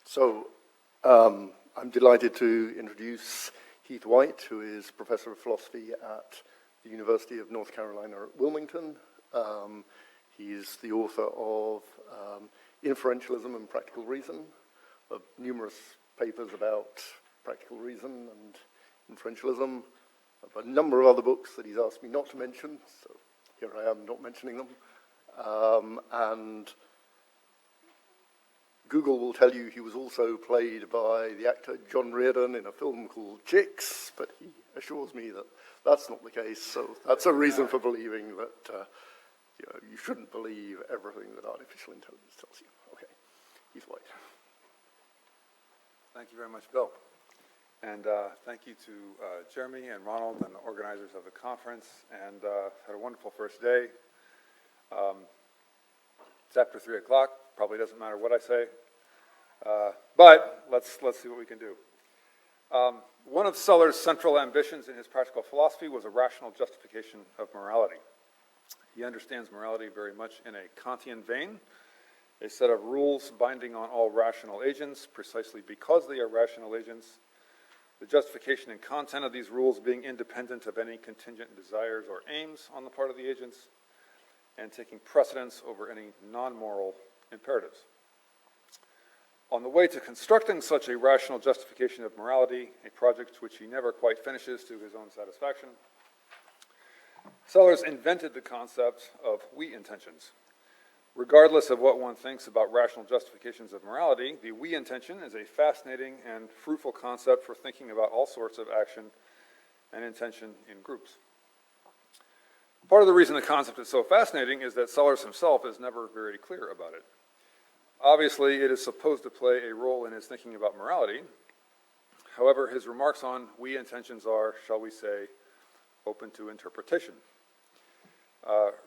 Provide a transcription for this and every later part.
So, I'm delighted to introduce Heath White, who is Professor of Philosophy at the University of North Carolina at Wilmington. He's the author of Inferentialism and Practical Reason, of numerous papers about practical reason and inferentialism, of a number of other books that he's asked me not to mention, so here I am not mentioning them. And Google will tell you he was also played by the actor John Reardon in a film called Chicks, but he assures me that that's not the case, so that's a reason for believing that you shouldn't believe everything that artificial intelligence tells you. Okay, Heath White. Thank you very much, Bill. And thank you to Jeremy and Ronald and the organizers of the conference, and had a wonderful first day. It's after 3 o'clock, probably doesn't matter what I say, but let's see what we can do. One of Sellars' central ambitions in his practical philosophy was a rational justification of morality. He understands morality very much in a Kantian vein, a set of rules binding on all rational agents precisely because they are rational agents, the justification and content of these rules being independent of any contingent desires or aims on the part of the agents, and taking precedence over any non-moral imperatives. On the way to constructing such a rational justification of morality, a project which he never quite finishes to his own satisfaction, Sellars invented the concept of we intentions. Regardless of what one thinks about rational justifications of morality, the we intention is a fascinating and fruitful concept for thinking about all sorts of action and intention in groups. Part of the reason the concept is so fascinating is that Sellars himself is never very clear about it. Obviously, it is supposed to play a role in his thinking about morality. However, his remarks on we intentions are, shall we say, open to interpretation.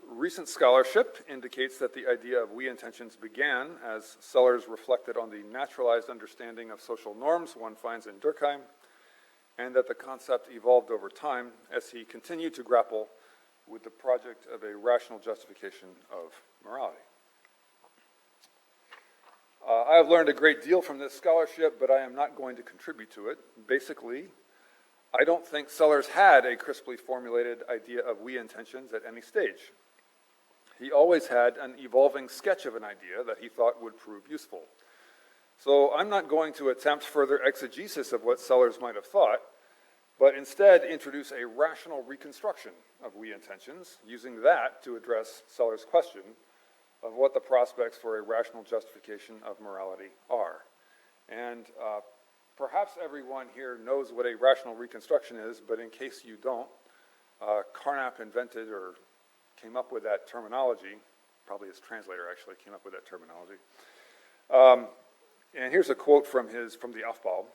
Recent scholarship indicates that the idea of we intentions began as Sellars reflected on the naturalized understanding of social norms one finds in Durkheim, and that the concept evolved over time as he continued to grapple with the project of a rational justification of morality. I have learned a great deal from this scholarship, but I am not going to contribute to it. Basically, I don't think Sellars had a crisply formulated idea of we intentions at any stage. He always had an evolving sketch of an idea that he thought would prove useful. So I'm not going to attempt further exegesis of what Sellars might have thought, but instead introduce a rational reconstruction of we intentions, using that to address Sellars' question of what the prospects for a rational justification of morality are. And perhaps everyone here knows what a rational reconstruction is, but in case you don't, Carnap invented or came up with that terminology, probably his translator actually came up with that terminology. And here's a quote from the Aufbau.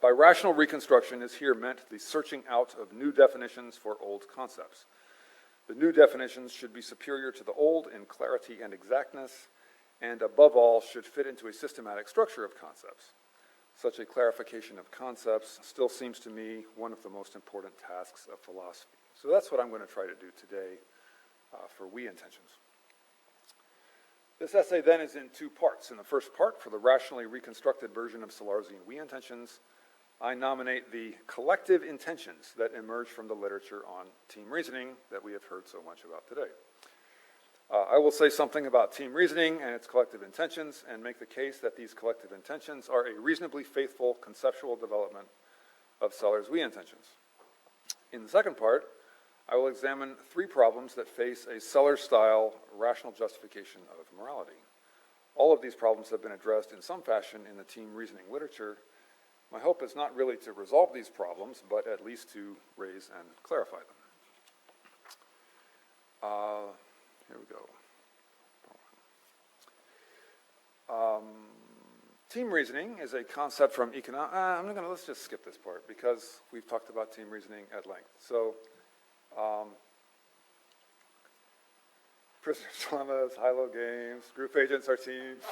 By rational reconstruction is here meant the searching out of new definitions for old concepts. The new definitions should be superior to the old in clarity and exactness, and above all should fit into a systematic structure of concepts. Such a clarification of concepts still seems to me one of the most important tasks of philosophy. So that's what I'm going to try to do today for we intentions. This essay then is in two parts. In the first part, for the rationally reconstructed version of Sellarsian we intentions, I nominate the collective intentions that emerge from the literature on team reasoning that we have heard so much about today. I will say something about team reasoning and its collective intentions and make the case that these collective intentions are a reasonably faithful conceptual development of Sellars' we intentions. In the second part, I will examine three problems that face a Sellars-style rational justification of morality. All of these problems have been addressed in some fashion in the team reasoning literature. My hope is not really to resolve these problems, but at least to raise and clarify them. Here we go. Team reasoning is a concept from economics. Let's just skip this part because we've talked about team reasoning at length. So, prisoners' dilemmas, high-low games, group agents are teams.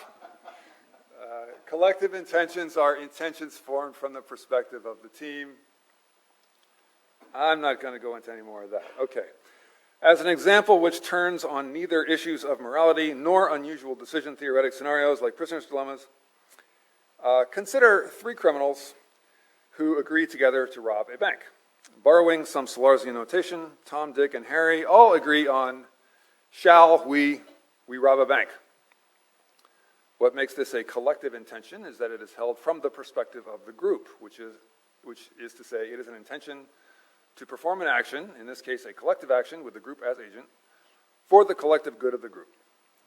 Collective intentions are intentions formed from the perspective of the team. I'm not going to go into any more of that. Okay. As an example which turns on neither issues of morality nor unusual decision theoretic scenarios like prisoners' dilemmas, Consider three criminals who agree together to rob a bank. Borrowing some Sellarsian notation, Tom, Dick, and Harry all agree on, shall we rob a bank? What makes this a collective intention is that it is held from the perspective of the group, which is to say it is an intention to perform an action, in this case a collective action with the group as agent, for the collective good of the group.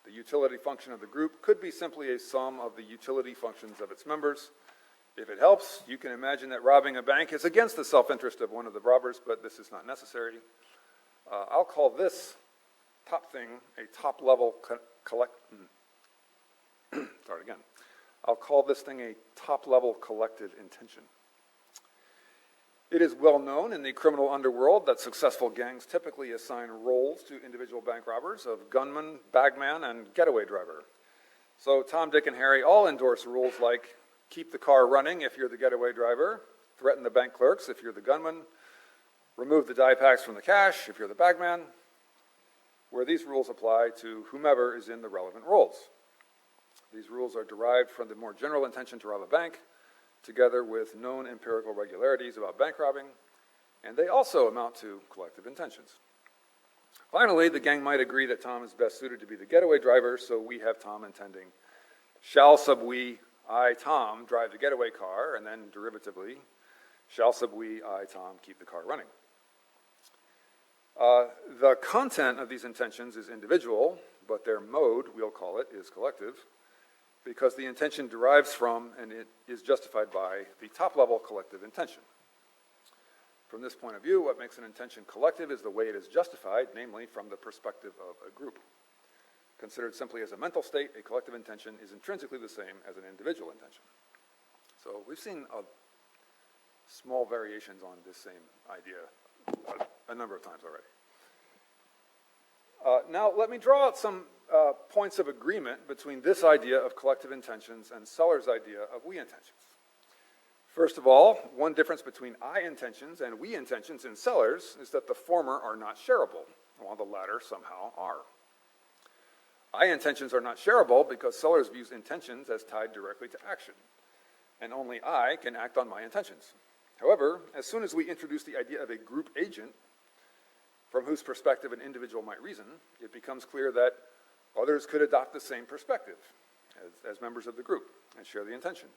The utility function of the group could be simply a sum of the utility functions of its members. If it helps, you can imagine that robbing a bank is against the self-interest of one of the robbers, but this is not necessary. I'll call this top thing a top-level I'll call this thing a top-level collective intention. It is well known in the criminal underworld that successful gangs typically assign roles to individual bank robbers of gunman, bagman, and getaway driver. So Tom, Dick, and Harry all endorse rules like keep the car running if you're the getaway driver, threaten the bank clerks if you're the gunman, remove the die packs from the cash if you're the bagman, where these rules apply to whomever is in the relevant roles. These rules are derived from the more general intention to rob a bank, together with known empirical regularities about bank robbing, and they also amount to collective intentions. Finally, the gang might agree that Tom is best suited to be the getaway driver, so we have Tom intending, shall sub we, I, Tom, drive the getaway car, and then derivatively, shall sub we, I, Tom, keep the car running. The content of these intentions is individual, but their mode, we'll call it, is collective, because the intention derives from and it is justified by the top-level collective intention. From this point of view, what makes an intention collective is the way it is justified, namely from the perspective of a group. Considered simply as a mental state, a collective intention is intrinsically the same as an individual intention. So we've seen small variations on this same idea a number of times already. Now, let me draw out some points of agreement between this idea of collective intentions and Sellars' idea of we intentions. First of all, one difference between I intentions and we intentions in Sellars is that the former are not shareable, while the latter somehow are. I intentions are not shareable because Sellars views intentions as tied directly to action, and only I can act on my intentions. However, as soon as we introduce the idea of a group agent, from whose perspective an individual might reason, it becomes clear that others could adopt the same perspective as members of the group and share the intention.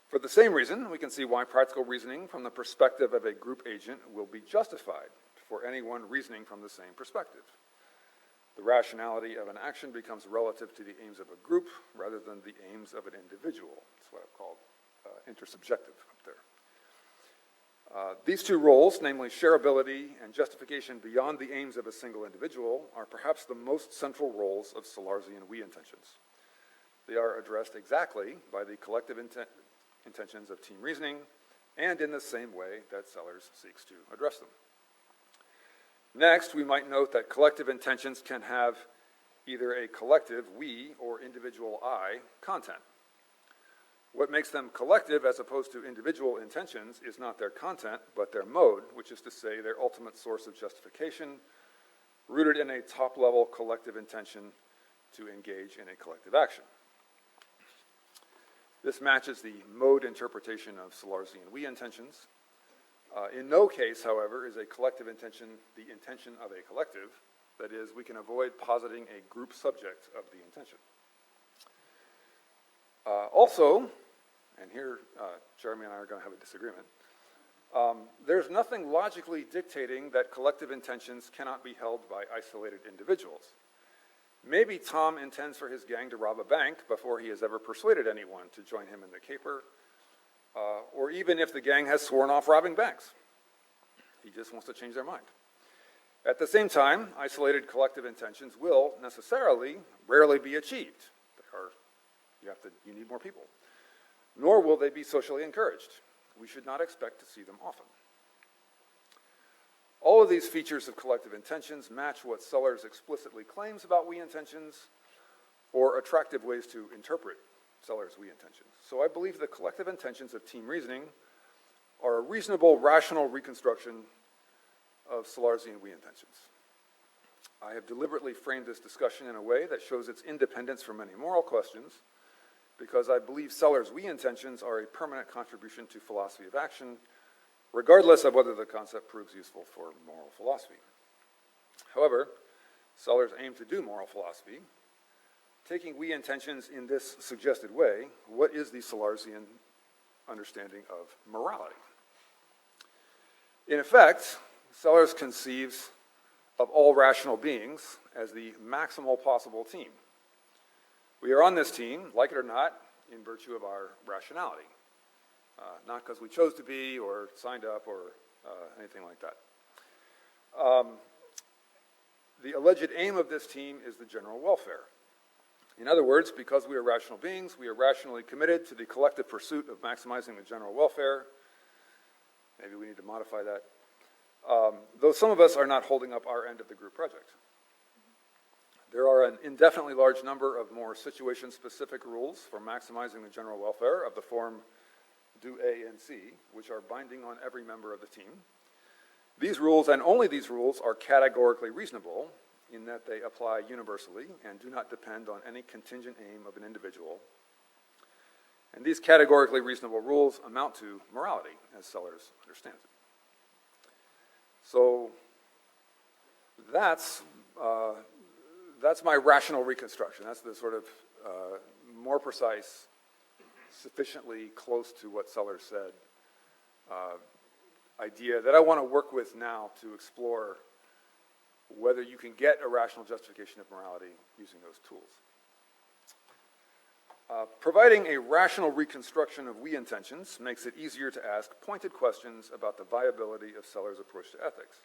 For the same reason, we can see why practical reasoning from the perspective of a group agent will be justified for anyone reasoning from the same perspective. The rationality of an action becomes relative to the aims of a group rather than the aims of an individual. That's what I've called intersubjective up there. These two roles, namely shareability and justification beyond the aims of a single individual, are perhaps the most central roles of Sellarsian we intentions. They are addressed exactly by the collective intentions of team reasoning and in the same way that Sellars seeks to address them. Next, we might note that collective intentions can have either a collective we or individual I content. What makes them collective as opposed to individual intentions is not their content, but their mode, which is to say their ultimate source of justification, rooted in a top-level collective intention to engage in a collective action. This matches the mode interpretation of Sellarsian we intentions. In no case, however, is a collective intention the intention of a collective. That is, we can avoid positing a group subject of the intention. Also, and here Jeremy and I are going to have a disagreement, there's nothing logically dictating that collective intentions cannot be held by isolated individuals. Maybe Tom intends for his gang to rob a bank before he has ever persuaded anyone to join him in the caper, or even if the gang has sworn off robbing banks. He just wants to change their mind. At the same time, isolated collective intentions will necessarily rarely be achieved. You need more people. Nor will they be socially encouraged. We should not expect to see them often. All of these features of collective intentions match what Sellars explicitly claims about we intentions, or attractive ways to interpret Sellars' we intentions. So I believe the collective intentions of team reasoning are a reasonable, rational reconstruction of Sellarsian we intentions. I have deliberately framed this discussion in a way that shows its independence from many moral questions, because I believe Sellars' we intentions are a permanent contribution to philosophy of action, regardless of whether the concept proves useful for moral philosophy. However, Sellars aimed to do moral philosophy. Taking we intentions in this suggested way, what is the Sellarsian understanding of morality? In effect, Sellars conceives of all rational beings as the maximal possible team. We are on this team, like it or not, in virtue of our rationality, not because we chose to be or signed up or anything like that. The alleged aim of this team is the general welfare. In other words, because we are rational beings, we are rationally committed to the collective pursuit of maximizing the general welfare. Maybe we need to modify that. Though some of us are not holding up our end of the group project. There are an indefinitely large number of more situation-specific rules for maximizing the general welfare of the form do A and C, which are binding on every member of the team. These rules, and only these rules, are categorically reasonable in that they apply universally and do not depend on any contingent aim of an individual. And these categorically reasonable rules amount to morality, as Sellars understands it. So that's my rational reconstruction. That's the sort of more precise, sufficiently close to what Sellars said idea that I want to work with now to explore whether you can get a rational justification of morality using those tools. Providing a rational reconstruction of we intentions makes it easier to ask pointed questions about the viability of Sellars' approach to ethics.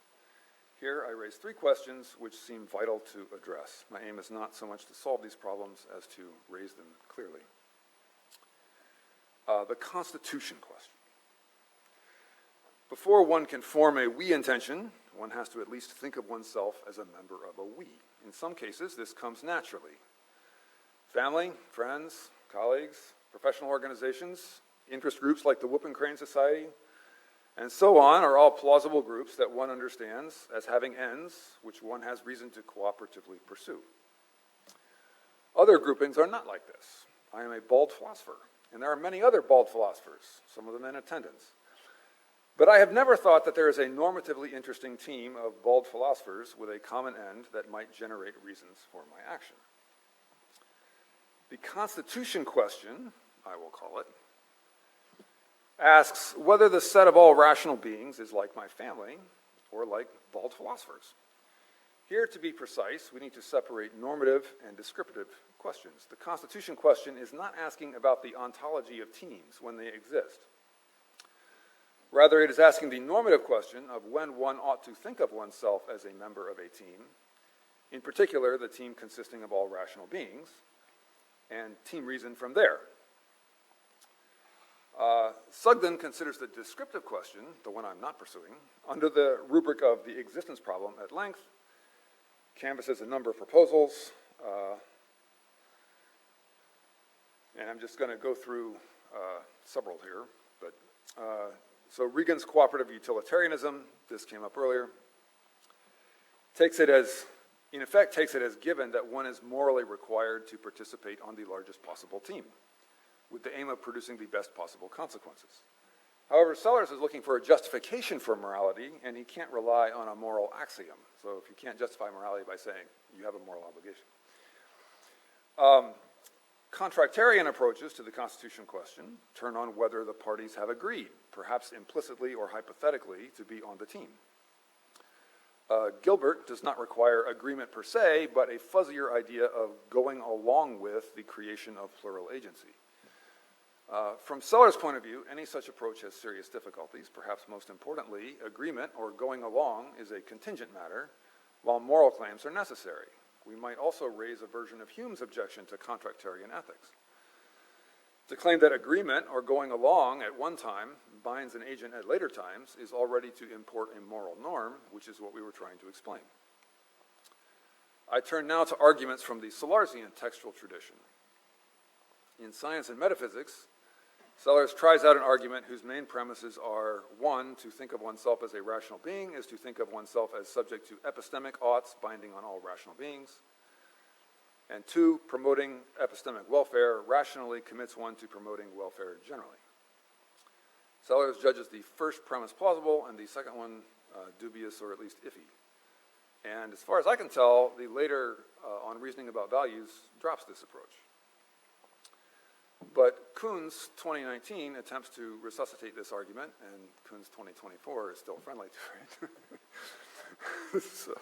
Here I raise 3 questions which seem vital to address. My aim is not so much to solve these problems as to raise them clearly. The constitution question. Before one can form a we intention, one has to at least think of oneself as a member of a we. In some cases, this comes naturally. Family, friends, colleagues, professional organizations, interest groups like the Whoop and Crane Society, and so on are all plausible groups that one understands as having ends which one has reason to cooperatively pursue. Other groupings are not like this. I am a bald philosopher, and there are many other bald philosophers, some of them in attendance. But I have never thought that there is a normatively interesting team of bald philosophers with a common end that might generate reasons for my action. The constitution question, I will call it, asks whether the set of all rational beings is like my family or like bald philosophers. Here, to be precise, we need to separate normative and descriptive questions. The constitution question is not asking about the ontology of teams when they exist. Rather, it is asking the normative question of when one ought to think of oneself as a member of a team, in particular, the team consisting of all rational beings, and team reason from there. Sugden considers the descriptive question, the one I'm not pursuing, under the rubric of the existence problem at length, canvasses a number of proposals, and I'm just going to go through several here, but so Regan's cooperative utilitarianism, this came up earlier, in effect takes it as given that one is morally required to participate on the largest possible team, with the aim of producing the best possible consequences. However, Sellars is looking for a justification for morality, and he can't rely on a moral axiom. So if you can't justify morality by saying you have a moral obligation. Contractarian approaches to the constitution question turn on whether the parties have agreed, perhaps implicitly or hypothetically, to be on the team. Gilbert does not require agreement per se, but a fuzzier idea of going along with the creation of plural agency. From Sellars' point of view, any such approach has serious difficulties. Perhaps most importantly, agreement or going along is a contingent matter, while moral claims are necessary. We might also raise a version of Hume's objection to contractarian ethics. To claim that agreement or going along at one time binds an agent at later times is already to import a moral norm, which is what we were trying to explain. I turn now to arguments from the Sellarsian textual tradition. In Science and Metaphysics, Sellars tries out an argument whose main premises are, 1, to think of oneself as a rational being is to think of oneself as subject to epistemic oughts binding on all rational beings. And 2, promoting epistemic welfare rationally commits one to promoting welfare generally. Sellars judges the first premise plausible and the second one dubious or at least iffy. And as far as I can tell, the later on reasoning about values drops this approach. But Kuhn's 2019 attempts to resuscitate this argument, and Kuhn's 2024 is still friendly to it. So,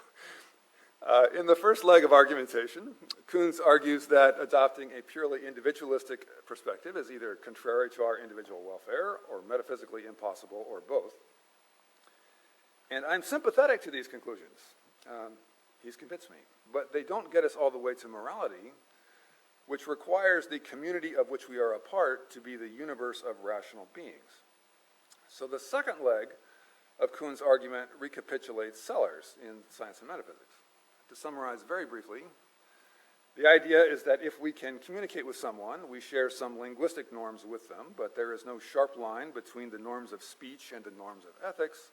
in the first leg of argumentation, Kuhn's argues that adopting a purely individualistic perspective is either contrary to our individual welfare or metaphysically impossible or both. And I'm sympathetic to these conclusions. He's convinced me. But they don't get us all the way to morality, which requires the community of which we are a part to be the universe of rational beings. So the second leg of Kuhn's argument recapitulates Sellars in Science and Metaphysics. To summarize very briefly, the idea is that if we can communicate with someone, we share some linguistic norms with them, but there is no sharp line between the norms of speech and the norms of ethics.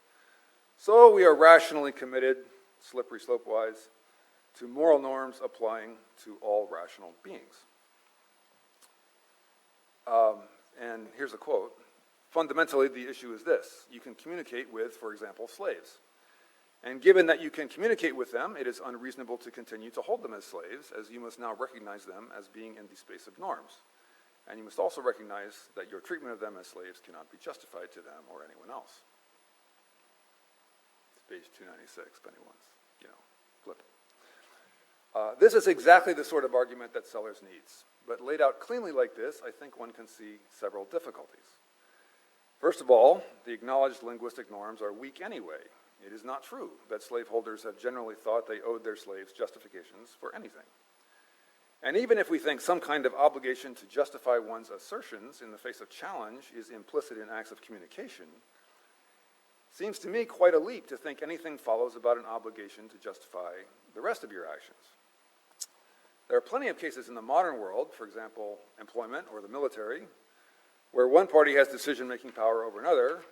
So we are rationally committed, slippery slope-wise, to moral norms applying to all rational beings. And here's a quote. Fundamentally, the issue is this. You can communicate with, for example, slaves. And given that you can communicate with them, it is unreasonable to continue to hold them as slaves, as you must now recognize them as being in the space of norms. And you must also recognize that your treatment of them as slaves cannot be justified to them or anyone else. It's page 296, if anyone's, flipping. This is exactly the sort of argument that Sellars needs. But laid out cleanly like this, I think one can see several difficulties. First of all, the acknowledged linguistic norms are weak anyway. It is not true that slaveholders have generally thought they owed their slaves justifications for anything. And even if we think some kind of obligation to justify one's assertions in the face of challenge is implicit in acts of communication, seems to me quite a leap to think anything follows about an obligation to justify the rest of your actions. There are plenty of cases in the modern world, for example, employment or the military, where one party has decision-making power over another,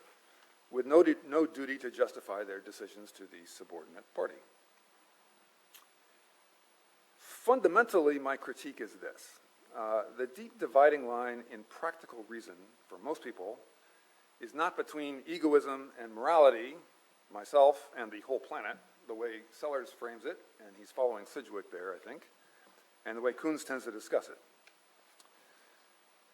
with no duty to justify their decisions to the subordinate party. Fundamentally, my critique is this. The deep dividing line in practical reason for most people is not between egoism and morality, myself and the whole planet, the way Sellars frames it, and he's following Sidgwick there, I think, and the way Kuhn's tends to discuss it.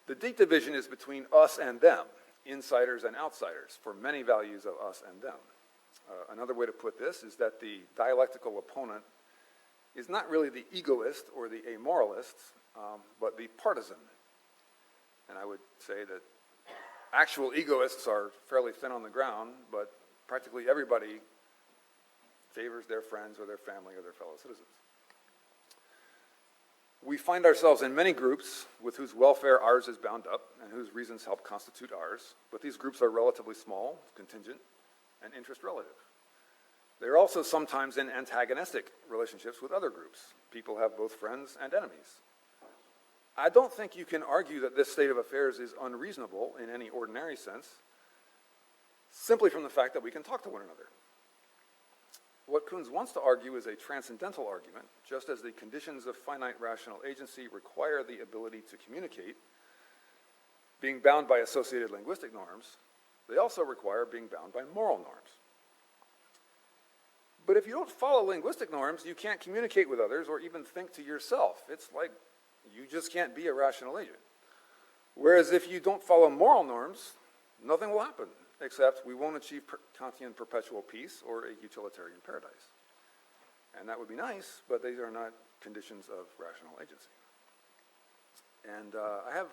The deep division is between us and them, insiders and outsiders, for many values of us and them. Another way to put this is that the dialectical opponent is not really the egoist or the amoralist, but the partisan. And I would say that actual egoists are fairly thin on the ground, but practically everybody favors their friends or their family or their fellow citizens. We find ourselves in many groups with whose welfare ours is bound up and whose reasons help constitute ours, but these groups are relatively small, contingent, and interest relative. They're also sometimes in antagonistic relationships with other groups. People have both friends and enemies. I don't think you can argue that this state of affairs is unreasonable in any ordinary sense, simply from the fact that we can talk to one another. What Kuhn wants to argue is a transcendental argument. Just as the conditions of finite rational agency require the ability to communicate, being bound by associated linguistic norms, they also require being bound by moral norms. But if you don't follow linguistic norms, you can't communicate with others or even think to yourself. It's like you just can't be a rational agent. Whereas if you don't follow moral norms, nothing will happen, except we won't achieve Kantian perpetual peace or a utilitarian paradise. And that would be nice, but these are not conditions of rational agency. And I have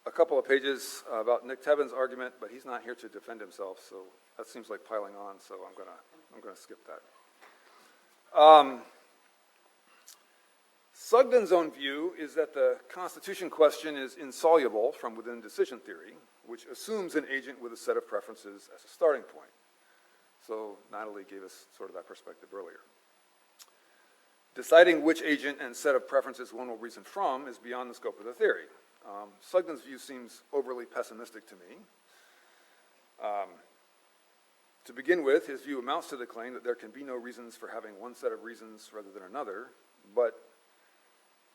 a couple of pages about Nick Tevin's argument, but he's not here to defend himself, so that seems like piling on, so I'm gonna skip that. Sugden's own view is that the Constitution question is insoluble from within decision theory, which assumes an agent with a set of preferences as a starting point. So Natalie gave us sort of that perspective earlier. Deciding which agent and set of preferences one will reason from is beyond the scope of the theory. Sugden's view seems overly pessimistic to me. To begin with, his view amounts to the claim that there can be no reasons for having one set of reasons rather than another, but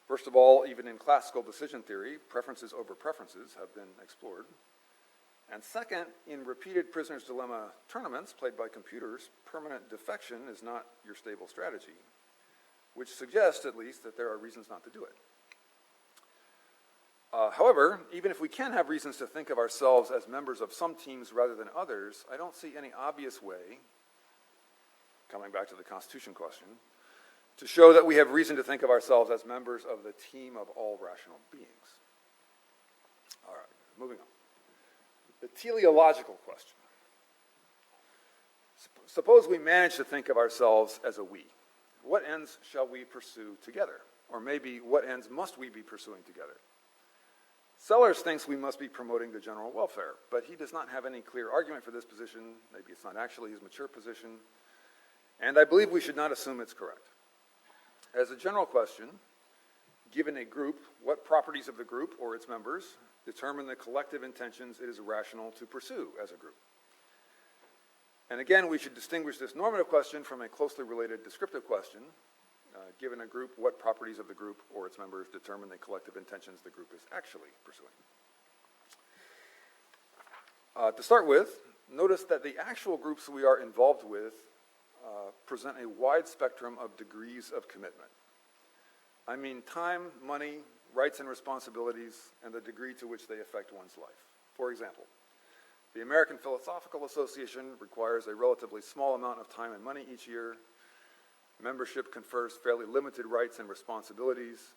First of all, even in classical decision theory, preferences over preferences have been explored. And second, in repeated prisoner's dilemma tournaments played by computers, permanent defection is not your stable strategy, which suggests, at least, that there are reasons not to do it. However, even if we can have reasons to think of ourselves as members of some teams rather than others, I don't see any obvious way, coming back to the Constitution question, to show that we have reason to think of ourselves as members of the team of all rational beings. All right, moving on. The teleological question. Suppose we manage to think of ourselves as a we. What ends shall we pursue together? Or maybe, what ends must we be pursuing together? Sellars thinks we must be promoting the general welfare, but he does not have any clear argument for this position. Maybe it's not actually his mature position. And I believe we should not assume it's correct. As a general question, given a group, what properties of the group or its members determine the collective intentions it is rational to pursue as a group? And again, we should distinguish this normative question from a closely related descriptive question. Given a group, what properties of the group or its members determine the collective intentions the group is actually pursuing? To start with, notice that the actual groups we are involved with present a wide spectrum of degrees of commitment. I mean time, money, rights and responsibilities, and the degree to which they affect one's life. For example, the American Philosophical Association requires a relatively small amount of time and money each year. Membership confers fairly limited rights and responsibilities,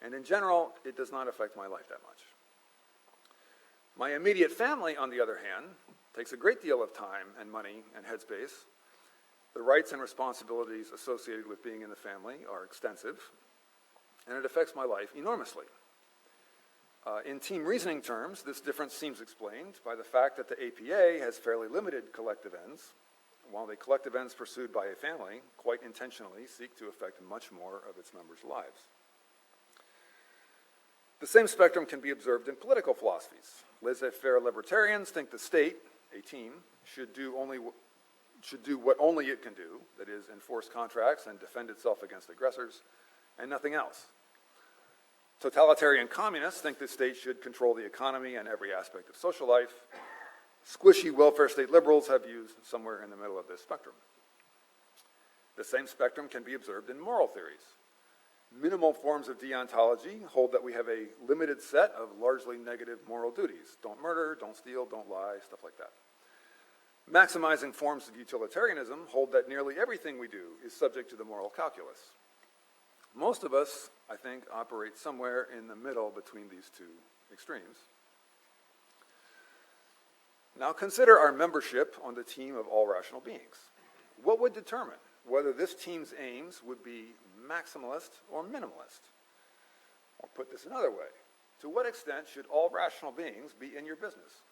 and in general, it does not affect my life that much. My immediate family, on the other hand, takes a great deal of time and money and headspace. The rights and responsibilities associated with being in the family are extensive, and it affects my life enormously. In team reasoning terms, this difference seems explained by the fact that the APA has fairly limited collective ends, while the collective ends pursued by a family quite intentionally seek to affect much more of its members' lives. The same spectrum can be observed in political philosophies. Laissez-faire libertarians think the state, a team, should do what only it can do, that is, enforce contracts and defend itself against aggressors, and nothing else. Totalitarian communists think the state should control the economy and every aspect of social life. Squishy welfare state liberals have views somewhere in the middle of this spectrum. The same spectrum can be observed in moral theories. Minimal forms of deontology hold that we have a limited set of largely negative moral duties. Don't murder, don't steal, don't lie, stuff like that. Maximizing forms of utilitarianism hold that nearly everything we do is subject to the moral calculus. Most of us, I think, operate somewhere in the middle between these two extremes. Now consider our membership on the team of all rational beings. What would determine whether this team's aims would be maximalist or minimalist? Or put this another way, to what extent should all rational beings be in your business?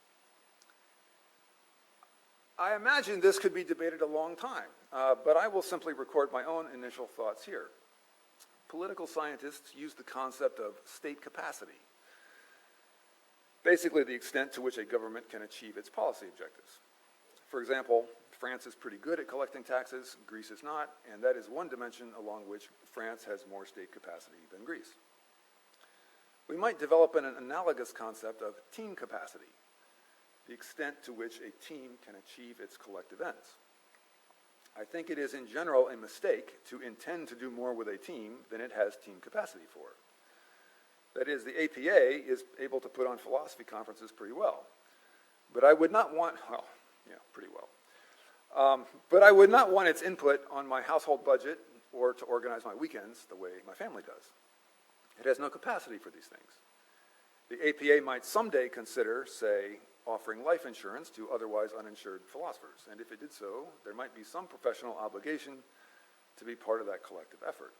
I imagine this could be debated a long time, but I will simply record my own initial thoughts here. Political scientists use the concept of state capacity, basically the extent to which a government can achieve its policy objectives. For example, France is pretty good at collecting taxes, Greece is not, and that is one dimension along which France has more state capacity than Greece. We might develop an analogous concept of team capacity, the extent to which a team can achieve its collective ends. I think it is in general a mistake to intend to do more with a team than it has team capacity for. That is, the APA is able to put on philosophy conferences pretty well. But I would not want, pretty well. But I would not want its input on my household budget or to organize my weekends the way my family does. It has no capacity for these things. The APA might someday consider, say, offering life insurance to otherwise uninsured philosophers. And if it did so, there might be some professional obligation to be part of that collective effort.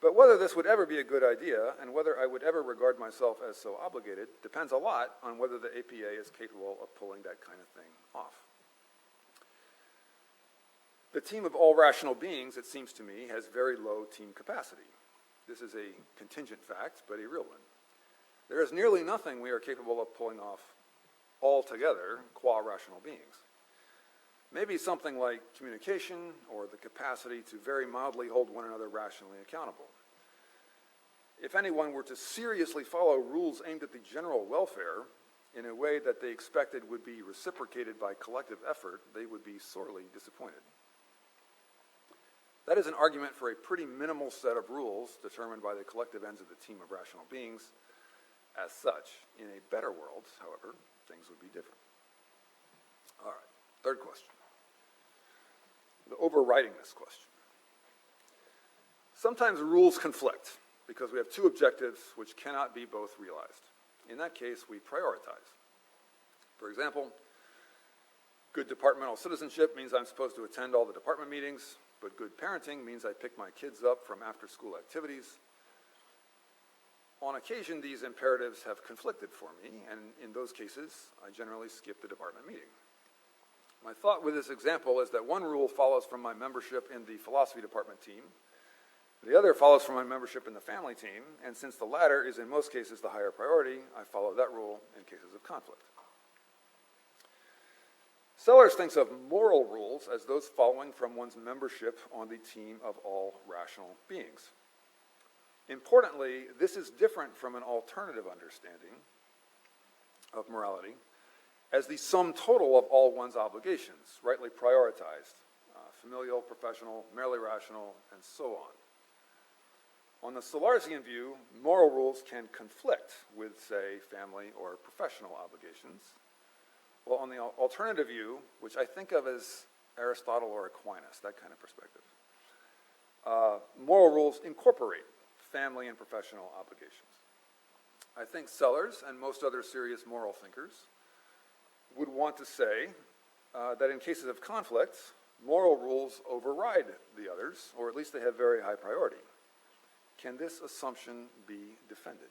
But whether this would ever be a good idea and whether I would ever regard myself as so obligated depends a lot on whether the APA is capable of pulling that kind of thing off. The team of all rational beings, it seems to me, has very low team capacity. This is a contingent fact, but a real one. There is nearly nothing we are capable of pulling off altogether qua rational beings. Maybe something like communication or the capacity to very mildly hold one another rationally accountable. If anyone were to seriously follow rules aimed at the general welfare in a way that they expected would be reciprocated by collective effort, they would be sorely disappointed. That is an argument for a pretty minimal set of rules determined by the collective ends of the team of rational beings. As such, in a better world, however, things would be different. All right, third question. The overridingness question. Sometimes rules conflict because we have two objectives which cannot be both realized. In that case, we prioritize. For example, good departmental citizenship means I'm supposed to attend all the department meetings, but good parenting means I pick my kids up from after-school activities. On occasion, these imperatives have conflicted for me, and in those cases, I generally skip the department meeting. My thought with this example is that one rule follows from my membership in the philosophy department team. The other follows from my membership in the family team, and since the latter is in most cases the higher priority, I follow that rule in cases of conflict. Sellars thinks of moral rules as those following from one's membership on the team of all rational beings. Importantly, this is different from an alternative understanding of morality as the sum total of all one's obligations, rightly prioritized, familial, professional, merely rational, and so on. On the Sellarsian view, moral rules can conflict with, say, family or professional obligations, while on the alternative view, which I think of as Aristotle or Aquinas, that kind of perspective, moral rules incorporate family and professional obligations. I think Sellars and most other serious moral thinkers would want to say that in cases of conflict, moral rules override the others, or at least they have very high priority. Can this assumption be defended?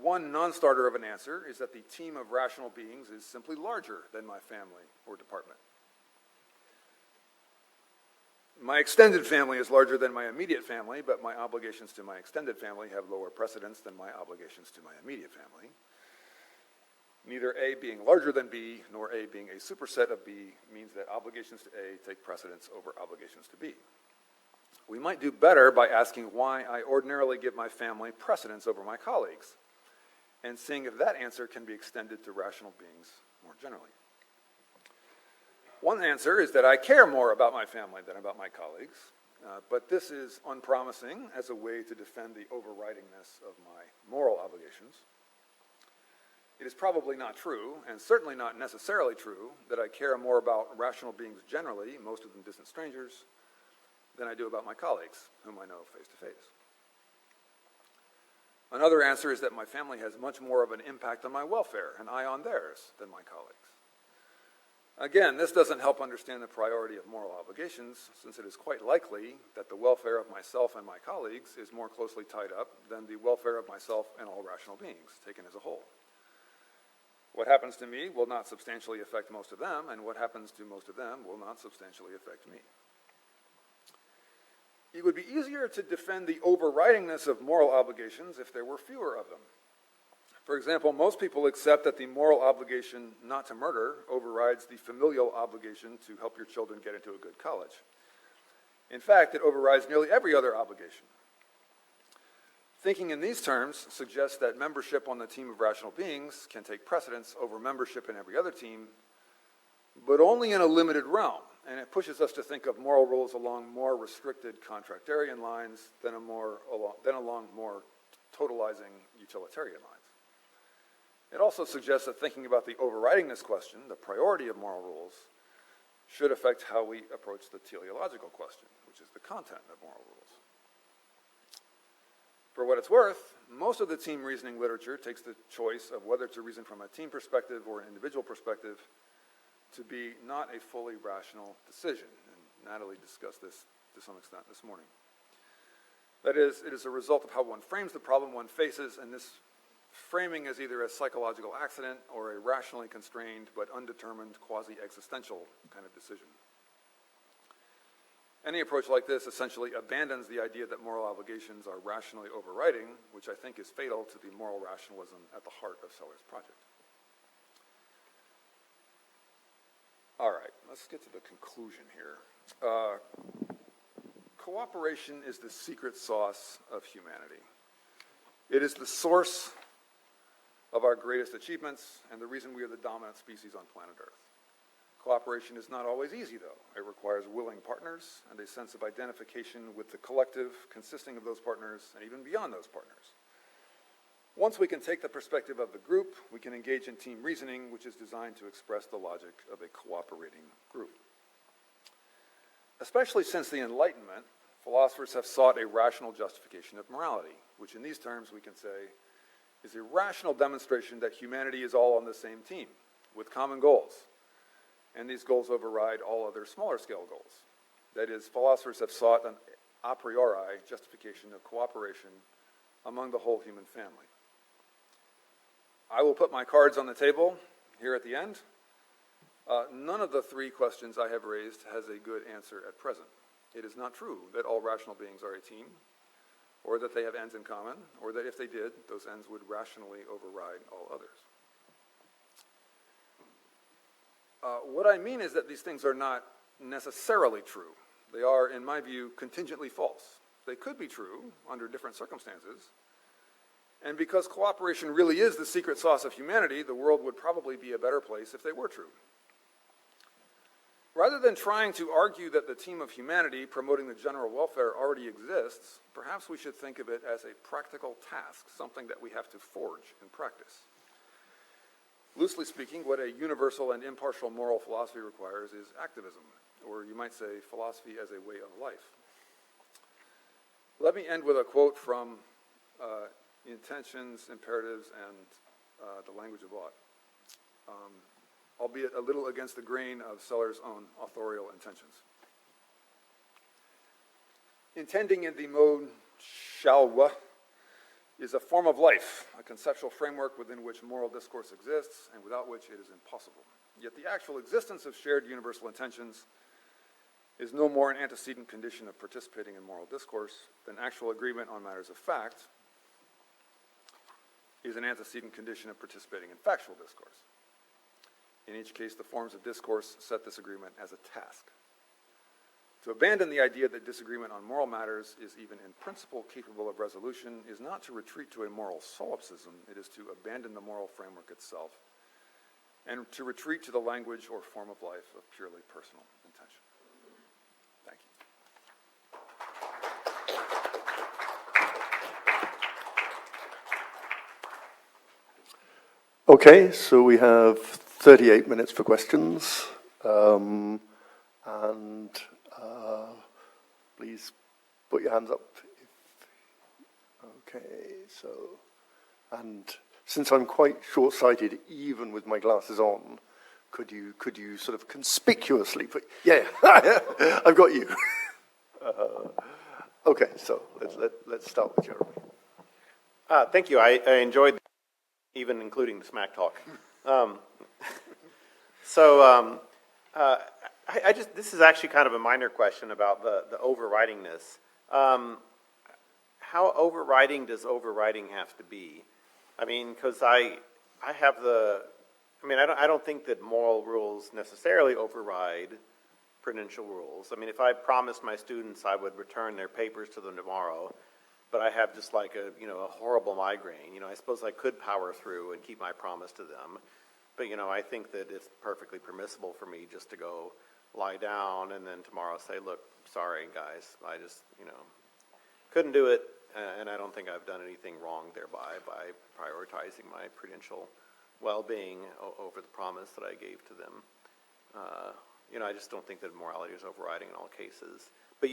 One non-starter of an answer is that the team of rational beings is simply larger than my family or department. My extended family is larger than my immediate family, but my obligations to my extended family have lower precedence than my obligations to my immediate family. Neither A being larger than B, nor A being a superset of B, means that obligations to A take precedence over obligations to B. We might do better by asking why I ordinarily give my family precedence over my colleagues, and seeing if that answer can be extended to rational beings more generally. One answer is that I care more about my family than about my colleagues, but this is unpromising as a way to defend the overridingness of my moral obligations. It is probably not true, and certainly not necessarily true, that I care more about rational beings generally, most of them distant strangers, than I do about my colleagues, whom I know face to face. Another answer is that my family has much more of an impact on my welfare, and I on theirs, than my colleagues. Again, this doesn't help understand the priority of moral obligations, since it is quite likely that the welfare of myself and my colleagues is more closely tied up than the welfare of myself and all rational beings, taken as a whole. What happens to me will not substantially affect most of them, and what happens to most of them will not substantially affect me. It would be easier to defend the overridingness of moral obligations if there were fewer of them. For example, most people accept that the moral obligation not to murder overrides the familial obligation to help your children get into a good college. In fact, it overrides nearly every other obligation. Thinking in these terms suggests that membership on the team of rational beings can take precedence over membership in every other team, but only in a limited realm, and it pushes us to think of moral rules along more restricted contractarian lines than along more totalizing utilitarian lines. It also suggests that thinking about the overridingness question, the priority of moral rules, should affect how we approach the teleological question, which is the content of moral rules. For what it's worth, most of the team reasoning literature takes the choice of whether to reason from a team perspective or an individual perspective to be not a fully rational decision, and Natalie discussed this to some extent this morning. That is, it is a result of how one frames the problem one faces, and this framing is either a psychological accident or a rationally constrained but undetermined quasi-existential kind of decision. Any approach like this essentially abandons the idea that moral obligations are rationally overriding, which I think is fatal to the moral rationalism at the heart of Sellars' project. All right, let's get to the conclusion here. cooperation is the secret sauce of humanity. It is the source of our greatest achievements and the reason we are the dominant species on planet Earth. Cooperation is not always easy, though. It requires willing partners and a sense of identification with the collective consisting of those partners and even beyond those partners. Once we can take the perspective of the group, we can engage in team reasoning, which is designed to express the logic of a cooperating group. Especially since the Enlightenment, philosophers have sought a rational justification of morality, which in these terms we can say is a rational demonstration that humanity is all on the same team with common goals. And these goals override all other smaller scale goals. That is, philosophers have sought an a priori justification of cooperation among the whole human family. I will put my cards on the table here at the end. None of the three questions I have raised has a good answer at present. It is not true that all rational beings are a team, or that they have ends in common, or that if they did, those ends would rationally override all others. What I mean is that these things are not necessarily true. They are, in my view, contingently false. They could be true under different circumstances. And because cooperation really is the secret sauce of humanity, the world would probably be a better place if they were true. Rather than trying to argue that the team of humanity promoting the general welfare already exists, perhaps we should think of it as a practical task, something that we have to forge in practice. Loosely speaking, what a universal and impartial moral philosophy requires is activism, or you might say philosophy as a way of life. Let me end with a quote from Intentions, Imperatives, and the Language of Ought, albeit a little against the grain of Sellars' own authorial intentions. Intending in the mode shalwa is a form of life, a conceptual framework within which moral discourse exists and without which it is impossible. Yet the actual existence of shared universal intentions is no more an antecedent condition of participating in moral discourse than actual agreement on matters of fact is an antecedent condition of participating in factual discourse. In each case, the forms of discourse set this agreement as a task. To abandon the idea that disagreement on moral matters is even in principle capable of resolution is not to retreat to a moral solipsism, it is to abandon the moral framework itself and to retreat to the language or form of life of purely personal intention. Thank you. Okay, so we have 38 minutes for questions. Please put your hands up. Okay, so, and since I'm quite short-sighted, even with my glasses on, could you sort of conspicuously put, yeah, I've got you. Okay, so let's start with Jeremy. Thank you. I enjoyed, even including the smack talk. This is actually kind of a minor question about the overridingness. How overriding does overriding have to be? I mean, because I don't think that moral rules necessarily override prudential rules. I mean, if I promised my students I would return their papers to them tomorrow, but I have just like a horrible migraine, I suppose I could power through and keep my promise to them. But, I think that it's perfectly permissible for me just to go lie down and then tomorrow say, look, sorry, guys, I just, couldn't do it, and I don't think I've done anything wrong thereby by prioritizing my prudential well-being over the promise that I gave to them. I just don't think that morality is overriding in all cases. But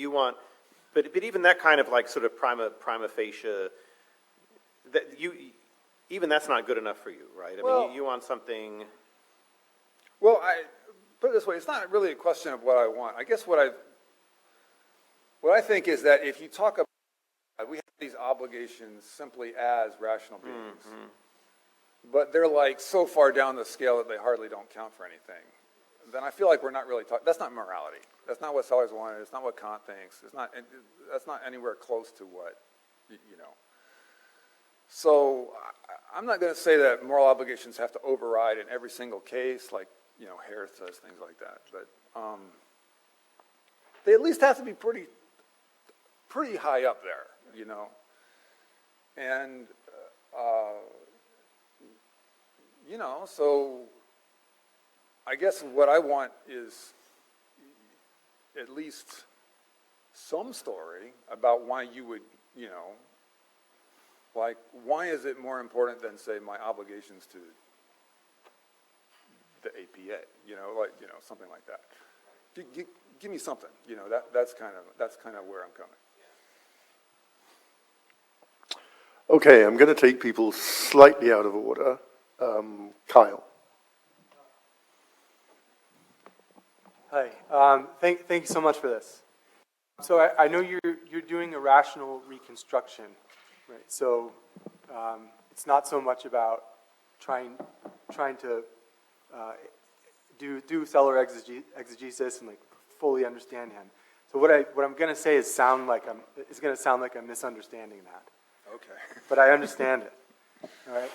but even that kind of like sort of prima facie, even that's not good enough for you, right? I mean, you want something. Well, I put it this way: it's not really a question of what I want. I guess what I think is that if you talk about, we have these obligations simply as rational beings, but they're like so far down the scale that they hardly don't count for anything. Then I feel like we're not really talking. That's not morality. That's not what Sellars wanted. It's not what Kant thinks. That's not anywhere close to what, So I'm not going to say that moral obligations have to override in every single case, like, Heath says, things like that. But they at least have to be pretty pretty high up there, you know. And, you know, so I guess what I want is at least some story about why you would, you know, like, why is it more important than, say, my obligations to the APA, you know, like, you know, something like that. Give me something, you know, that's kind of where I'm coming. Okay, I'm going to take people slightly out of order. Kyle. Hi. Thank you so much for this. So I know you're doing a rational reconstruction, right? So it's not so much about trying to do Seller exegesis and like fully understand him. So what I'm going to say is going to sound like I'm misunderstanding that. Okay. But I understand it. All right.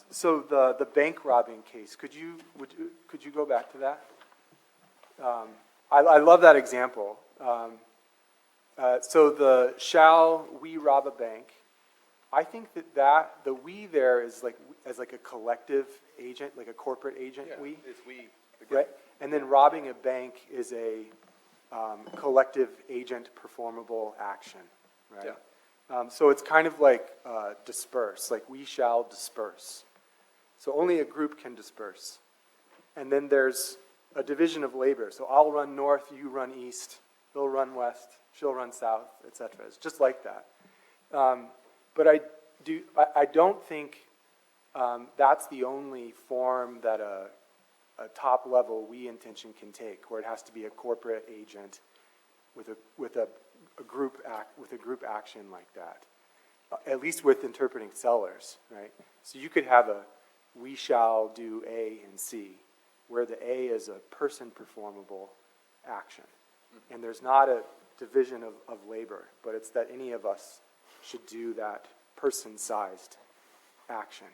So the bank robbing case, could you go back to that? I love that example. So the shall we rob a bank? I think that the we there is like as like a collective agent, like a corporate agent. Yeah, we, it's we. right? And then robbing a bank is a collective agent performable action, right? Yeah. So it's kind of like disperse, like we shall disperse. So only a group can disperse. And then there's a division of labor. So I'll run north, you run east, he'll run west, she'll run south, etc. It's just like that. But I don't think that's the only form that a top level we intention can take, where it has to be a corporate agent with a group action like that. At least with interpreting Sellars, right? So you could have a we shall do A and C, where the A is a person performable action. And there's not a division of labor, but it's that any of us should do that person-sized action.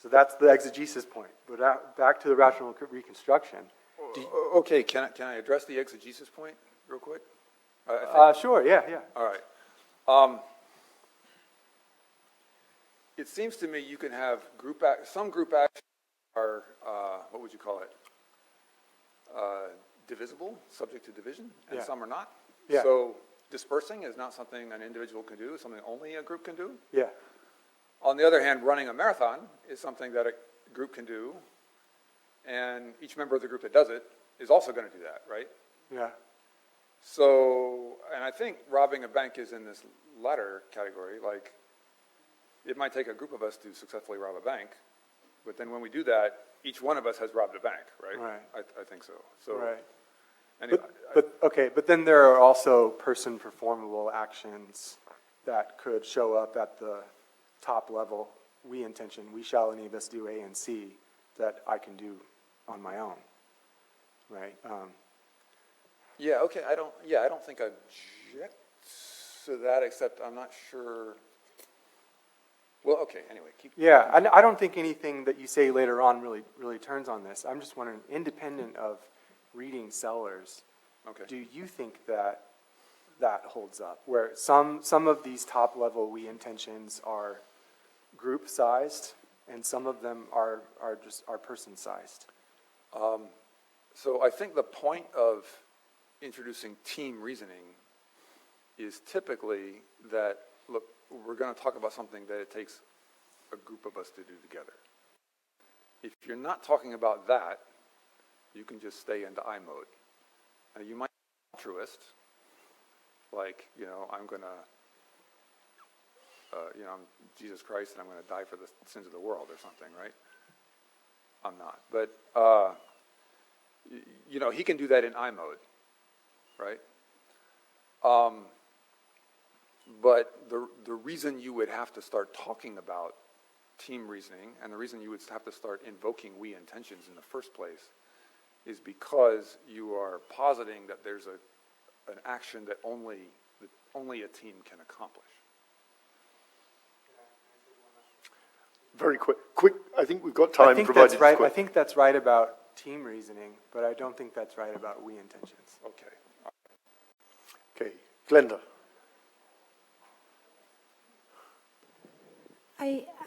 So that's the exegesis point. But back to the rational reconstruction. Okay, can I address the exegesis point real quick? Sure, yeah. All right. It seems to me you can have some group actions are, what would you call it? Divisible, subject to division, and some are not. Yeah. So dispersing is not something an individual can do, it's something only a group can do. Yeah. On the other hand, running a marathon is something that a group can do, and each member of the group that does it is also going to do that, right? Yeah. So, and I think robbing a bank is in this latter category. Like, it might take a group of us to successfully rob a bank, but then when we do that, each one of us has robbed a bank, right? Right. I think so. So, Right. anyway, But then there are also person performable actions that could show up at the top level. We shall any of us do A and C that I can do on my own, right? yeah, okay. I don't think I object to that, except I'm not sure. Well, okay. Anyway, keep. Yeah, I don't think anything that you say later on really turns on this. I'm just wondering, independent of reading Sellars, Okay. do you think that holds up? Where some of these top level we intentions are group sized, and some of them are person sized. So I think the point of introducing team reasoning is typically that, look, we're going to talk about something that it takes a group of us to do together. If you're not talking about that, you can just stay into I mode. Now, you might be altruist, like, I'm going to, I'm Jesus Christ and I'm going to die for the sins of the world or something, right? I'm not. But, he can do that in I mode, right? But the reason you would have to start talking about team reasoning, and the reason you would have to start invoking we intentions in the first place, is because you are positing that there's an action that only a team can accomplish. Very quick. I think we've got time. I think provided that's right. it's quick. I think that's right about team reasoning, but I don't think that's right about we intentions. Okay. Okay, Glenda.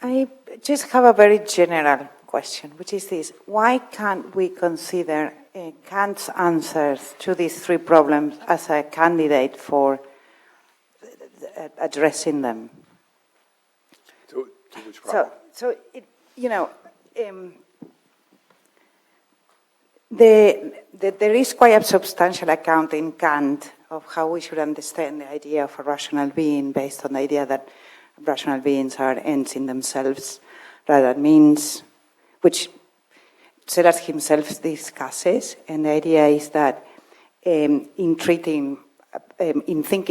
I just have a very general question, which is this. Why can't we consider Kant's answers to these three problems as a candidate for addressing them? To which problem? So it, you know, there is quite a substantial account in Kant of how we should understand the idea of a rational being based on the idea that rational beings are ends in themselves rather than means, which Sellars himself discusses. And the idea is that in thinking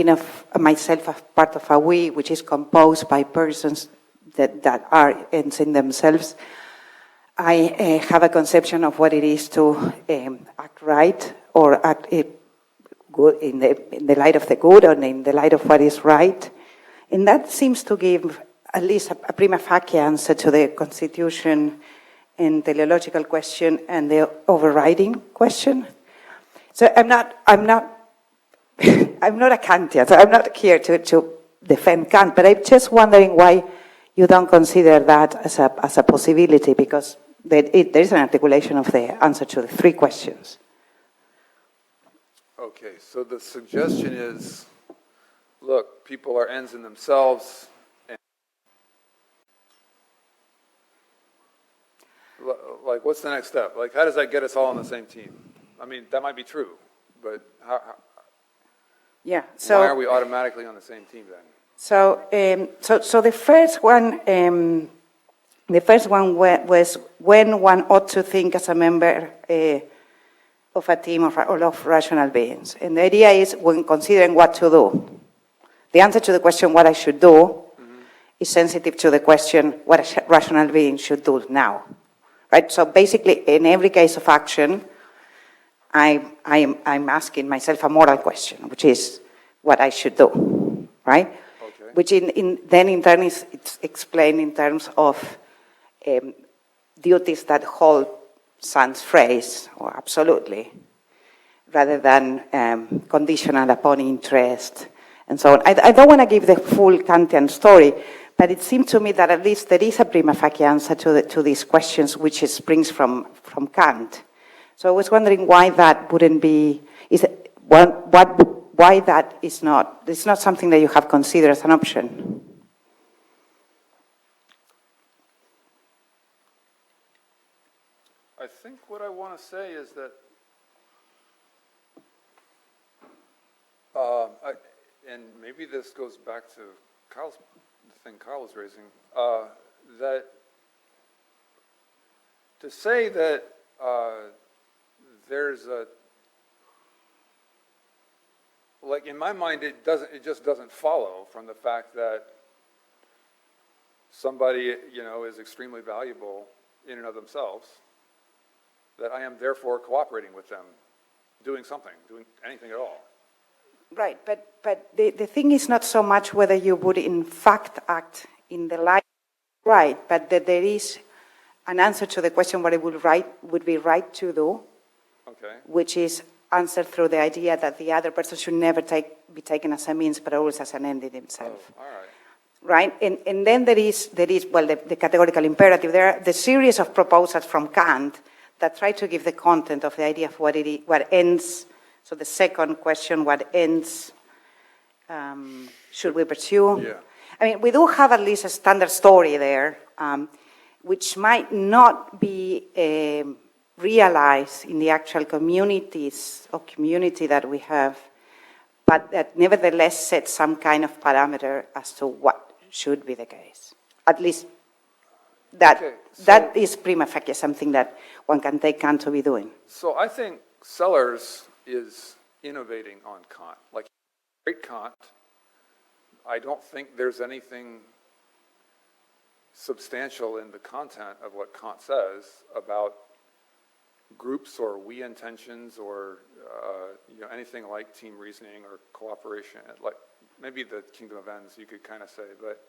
of myself as part of a we, which is composed by persons that are ends in themselves, I have a conception of what it is to act right or act good in the light of the good or in the light of what is right. And that seems to give at least a prima facie answer to the Constitution and teleological question and the overriding question. So I'm not I'm not a Kantian, so I'm not here to defend Kant, but I'm just wondering why you don't consider that as a possibility, because there is an articulation of the answer to the three questions. Okay, so the suggestion is, look, people are ends in themselves, and like, what's the next step? Like, how does that get us all on the same team? I mean, that might be true, but Yeah. So why are we automatically on the same team then? So the first one was when one ought to think as a member of a team of rational beings. And the idea is when considering what to do. The answer to the question what I should do is sensitive to the question what a rational being should do now. Right? So basically, in every case of action, I'm asking myself a moral question, which is what I should do. Right? Okay. Which then in turn is it's explained in terms of duties that hold sans phrase, or absolutely, rather than conditional upon interest, and so on. I don't want to give the full Kantian story, but it seemed to me that at least there is a prima facie answer to these questions, which springs from Kant. So I was wondering why that wouldn't be, why that is not, it's not something that you have considered as an option. I think what I want to say is that, and maybe this goes back to the thing Kyle was raising, that to say that there's a, like in my mind, it just doesn't follow from the fact that somebody, is extremely valuable in and of themselves, that I am therefore cooperating with them, doing something, doing anything at all. Right, but the thing is not so much whether you would in fact act in the light right, but that there is an answer to the question what it would be right to do, okay, which is answered through the idea that the other person should never be taken as a means, but always as an end in himself. Oh, all right. Right, and then there is well the categorical imperative. There are the series of proposals from Kant that try to give the content of the idea of what ends. So the second question, what ends should we pursue? Yeah. I mean, we do have at least a standard story there, which might not be realized in the actual community that we have, but that nevertheless sets some kind of parameter as to what should be the case. At least that is prima facie something that one can take Kant to be doing. So I think Sellars is innovating on Kant. Like, great Kant, I don't think there's anything substantial in the content of what Kant says about groups or we intentions or anything like team reasoning or cooperation. Like maybe the kingdom of ends you could kind of say, but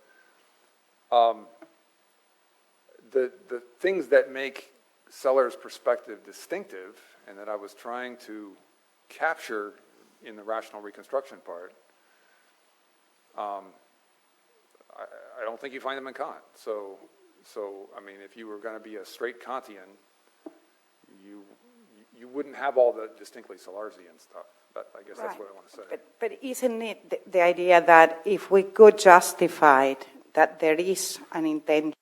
the things that make Sellars' perspective distinctive and that I was trying to capture in the rational reconstruction part, I don't think you find them in Kant. So I mean, if you were going to be a straight Kantian, you wouldn't have all the distinctly Sellarsian stuff. I guess that's what I want to say. But isn't it the idea that if we could justify that there is an intention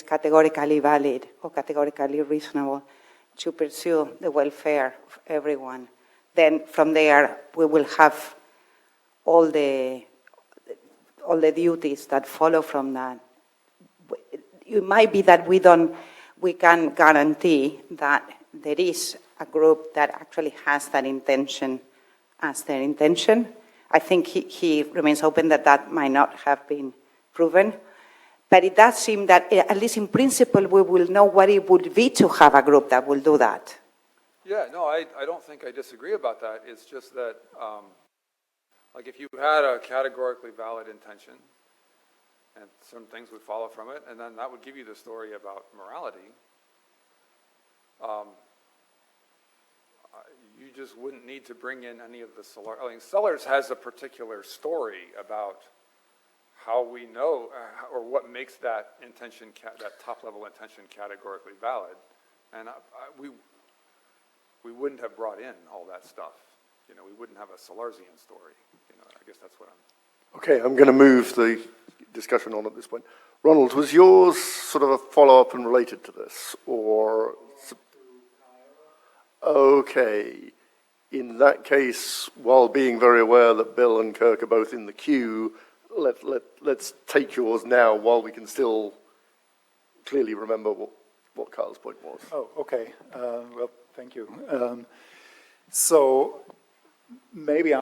categorically valid or categorically reasonable to pursue the welfare of everyone, then from there we will have all the duties that follow from that. It might be that we can guarantee that there is a group that actually has that intention as their intention. I think he remains open that might not have been proven. But it does seem that, at least in principle, we will know what it would be to have a group that will do that. Yeah, no, I don't think I disagree about that. It's just that, like if you had a categorically valid intention, and some things would follow from it, and then that would give you the story about morality, you just wouldn't need to bring in any of the Sellars. I mean, Sellars has a particular story about how we know, or what makes that intention, that top-level intention categorically valid. And we wouldn't have brought in all that stuff. You know, we wouldn't have a Sellarsian story. You know, I guess that's what I'm... Okay, I'm going to move the discussion on at this point. Ronald, was yours sort of a follow-up and related to this, or... Okay. In that case, while being very aware that Bill and Kirk are both in the queue, let's take yours now while we can still clearly remember what Kyle's point was. Oh, okay. Well, thank you. So maybe I'm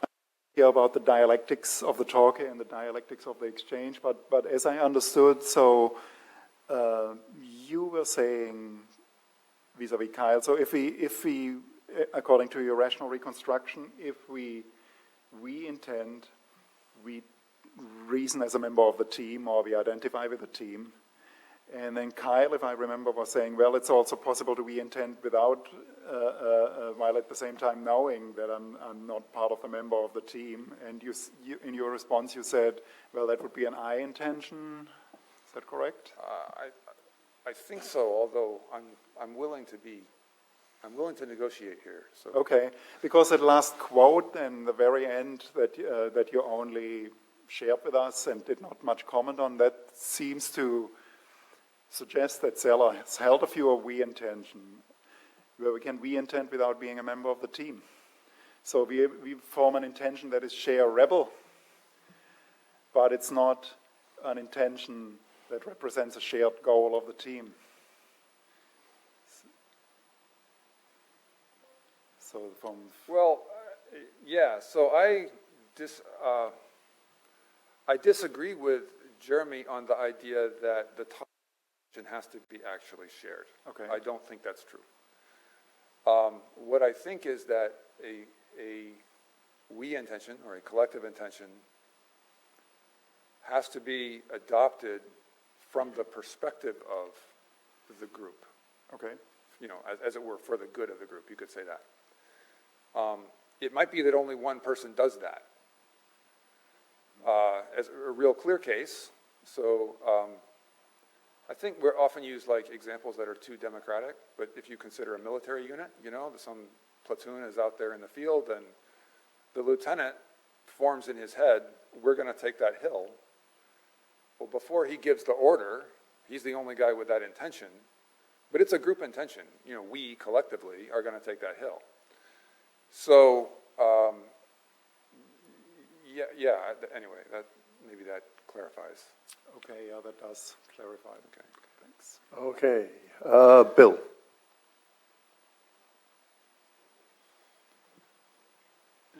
here about the dialectics of the talk and the dialectics of the exchange, but as I understood, so you were saying vis-a-vis Kyle, so if we, according to your rational reconstruction, if we intend, we reason as a member of the team, or we identify with the team. And then Kyle, if I remember, was saying, well, it's also possible to be intent without, while at the same time knowing that I'm not part of the member of the team. And you, in your response, you said, well, that would be an I intention. Is that correct? I think so, although I'm willing to negotiate here. So. Okay, because that last quote and the very end that you only shared with us and did not much comment on, that seems to suggest that Sellars has held a view of we intention, where we can we intend without being a member of the team. So we form an intention that is share rebel, but it's not an intention that represents a shared goal of the team. So from... Well, yeah, so I disagree with Jeremy on the idea that the top has to be actually shared. Okay. I don't think that's true. What I think is that a we intention or a collective intention has to be adopted from the perspective of the group. Okay. You know, as it were, for the good of the group, you could say that. It might be that only one person does that. As a real clear case, so I think we're often use like examples that are too democratic, but if you consider a military unit, you know, some platoon is out there in the field and the lieutenant forms in his head, we're going to take that hill. Well, before he gives the order, he's the only guy with that intention, but it's a group intention. You know, we collectively are going to take that hill. So, anyway, maybe that clarifies. Okay, yeah, that does clarify. Okay, thanks. Okay, Bill.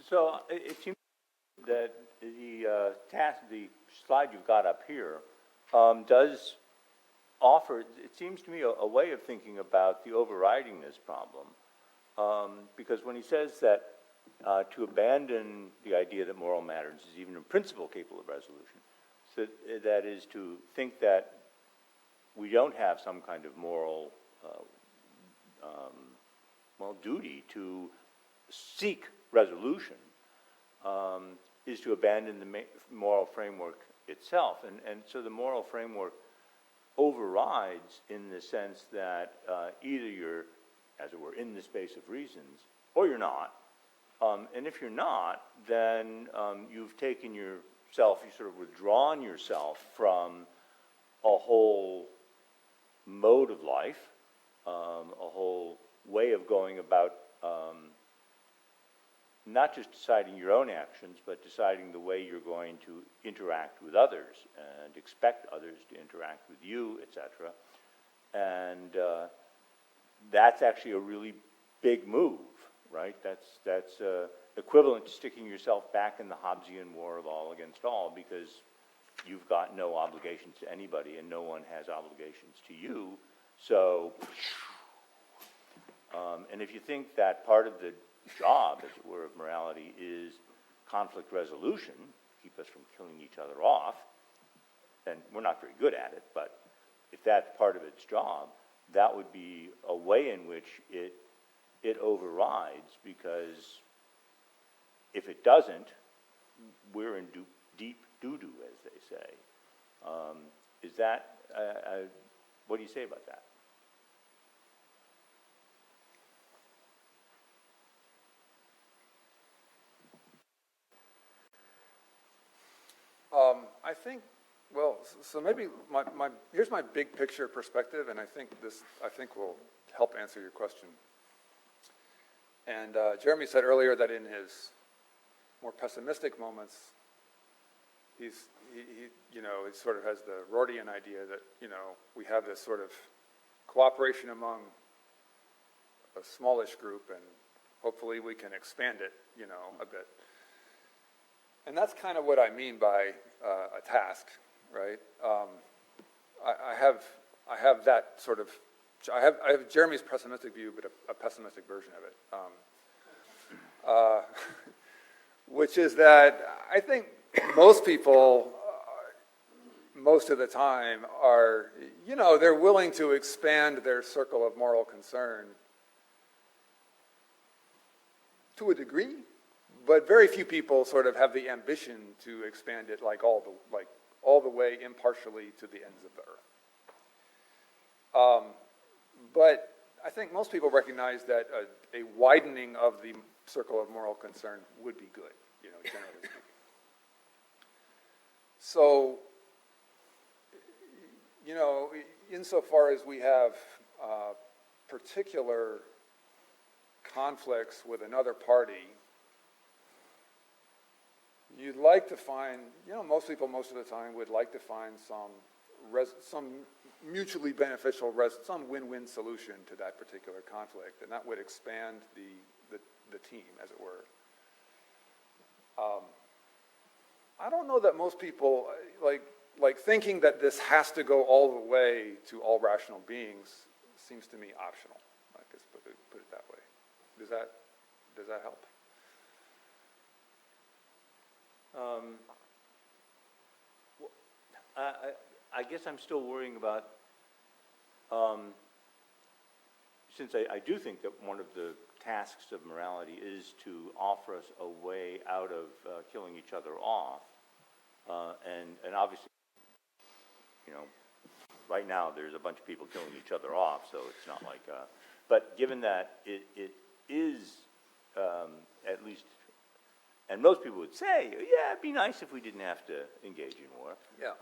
So it seems that the slide you've got up here does offer, it seems to me, a way of thinking about the overridingness problem. Because when he says that to abandon the idea that moral matters is even in principle capable of resolution, so that is to think that we don't have some kind of moral duty to seek resolution, is to abandon the moral framework itself. And so the moral framework overrides in the sense that either you're, as it were, in the space of reasons, or you're not. And if you're not, then you've taken yourself, you sort of withdrawn yourself from a whole mode of life, a whole way of going about not just deciding your own actions, but deciding the way you're going to interact with others and expect others to interact with you, etc. And that's actually a really big move, right? That's equivalent to sticking yourself back in the Hobbesian war of all against all, because you've got no obligations to anybody and no one has obligations to you. So, and if you think that part of the job, as it were, of morality is conflict resolution, keep us from killing each other off, then we're not very good at it, but if that's part of its job, that would be a way in which it overrides, because if it doesn't, we're in deep doo-doo, as they say. Is that, what do you say about that? I think, well, so maybe here's my big picture perspective, and I think will help answer your question. And Jeremy said earlier that in his more pessimistic moments, he sort of has the Rortian idea that, we have this sort of cooperation among a smallish group, and hopefully we can expand it, a bit. And that's kind of what I mean by a task, right? I have that sort of, I have Jeremy's pessimistic view, but a pessimistic version of it, which is that I think most people, most of the time, are, they're willing to expand their circle of moral concern to a degree. But very few people sort of have the ambition to expand it all the way impartially to the ends of the earth. But I think most people recognize that a widening of the circle of moral concern would be good, generally speaking. So, insofar as we have particular conflicts with another party, you'd like to find, most people most of the time would like to find some mutually beneficial, some win-win solution to that particular conflict, and that would expand the team, as it were. I don't know that most people, like thinking that this has to go all the way to all rational beings seems to me optional. I guess put it that way. Does that help? I guess I'm still worrying about, since I do think that one of the tasks of morality is to offer us a way out of killing each other off, and obviously, right now there's a bunch of people killing each other off, so it's not like, but given that it is at least, and most people would say, yeah, it'd be nice if we didn't have to engage in war. Yeah.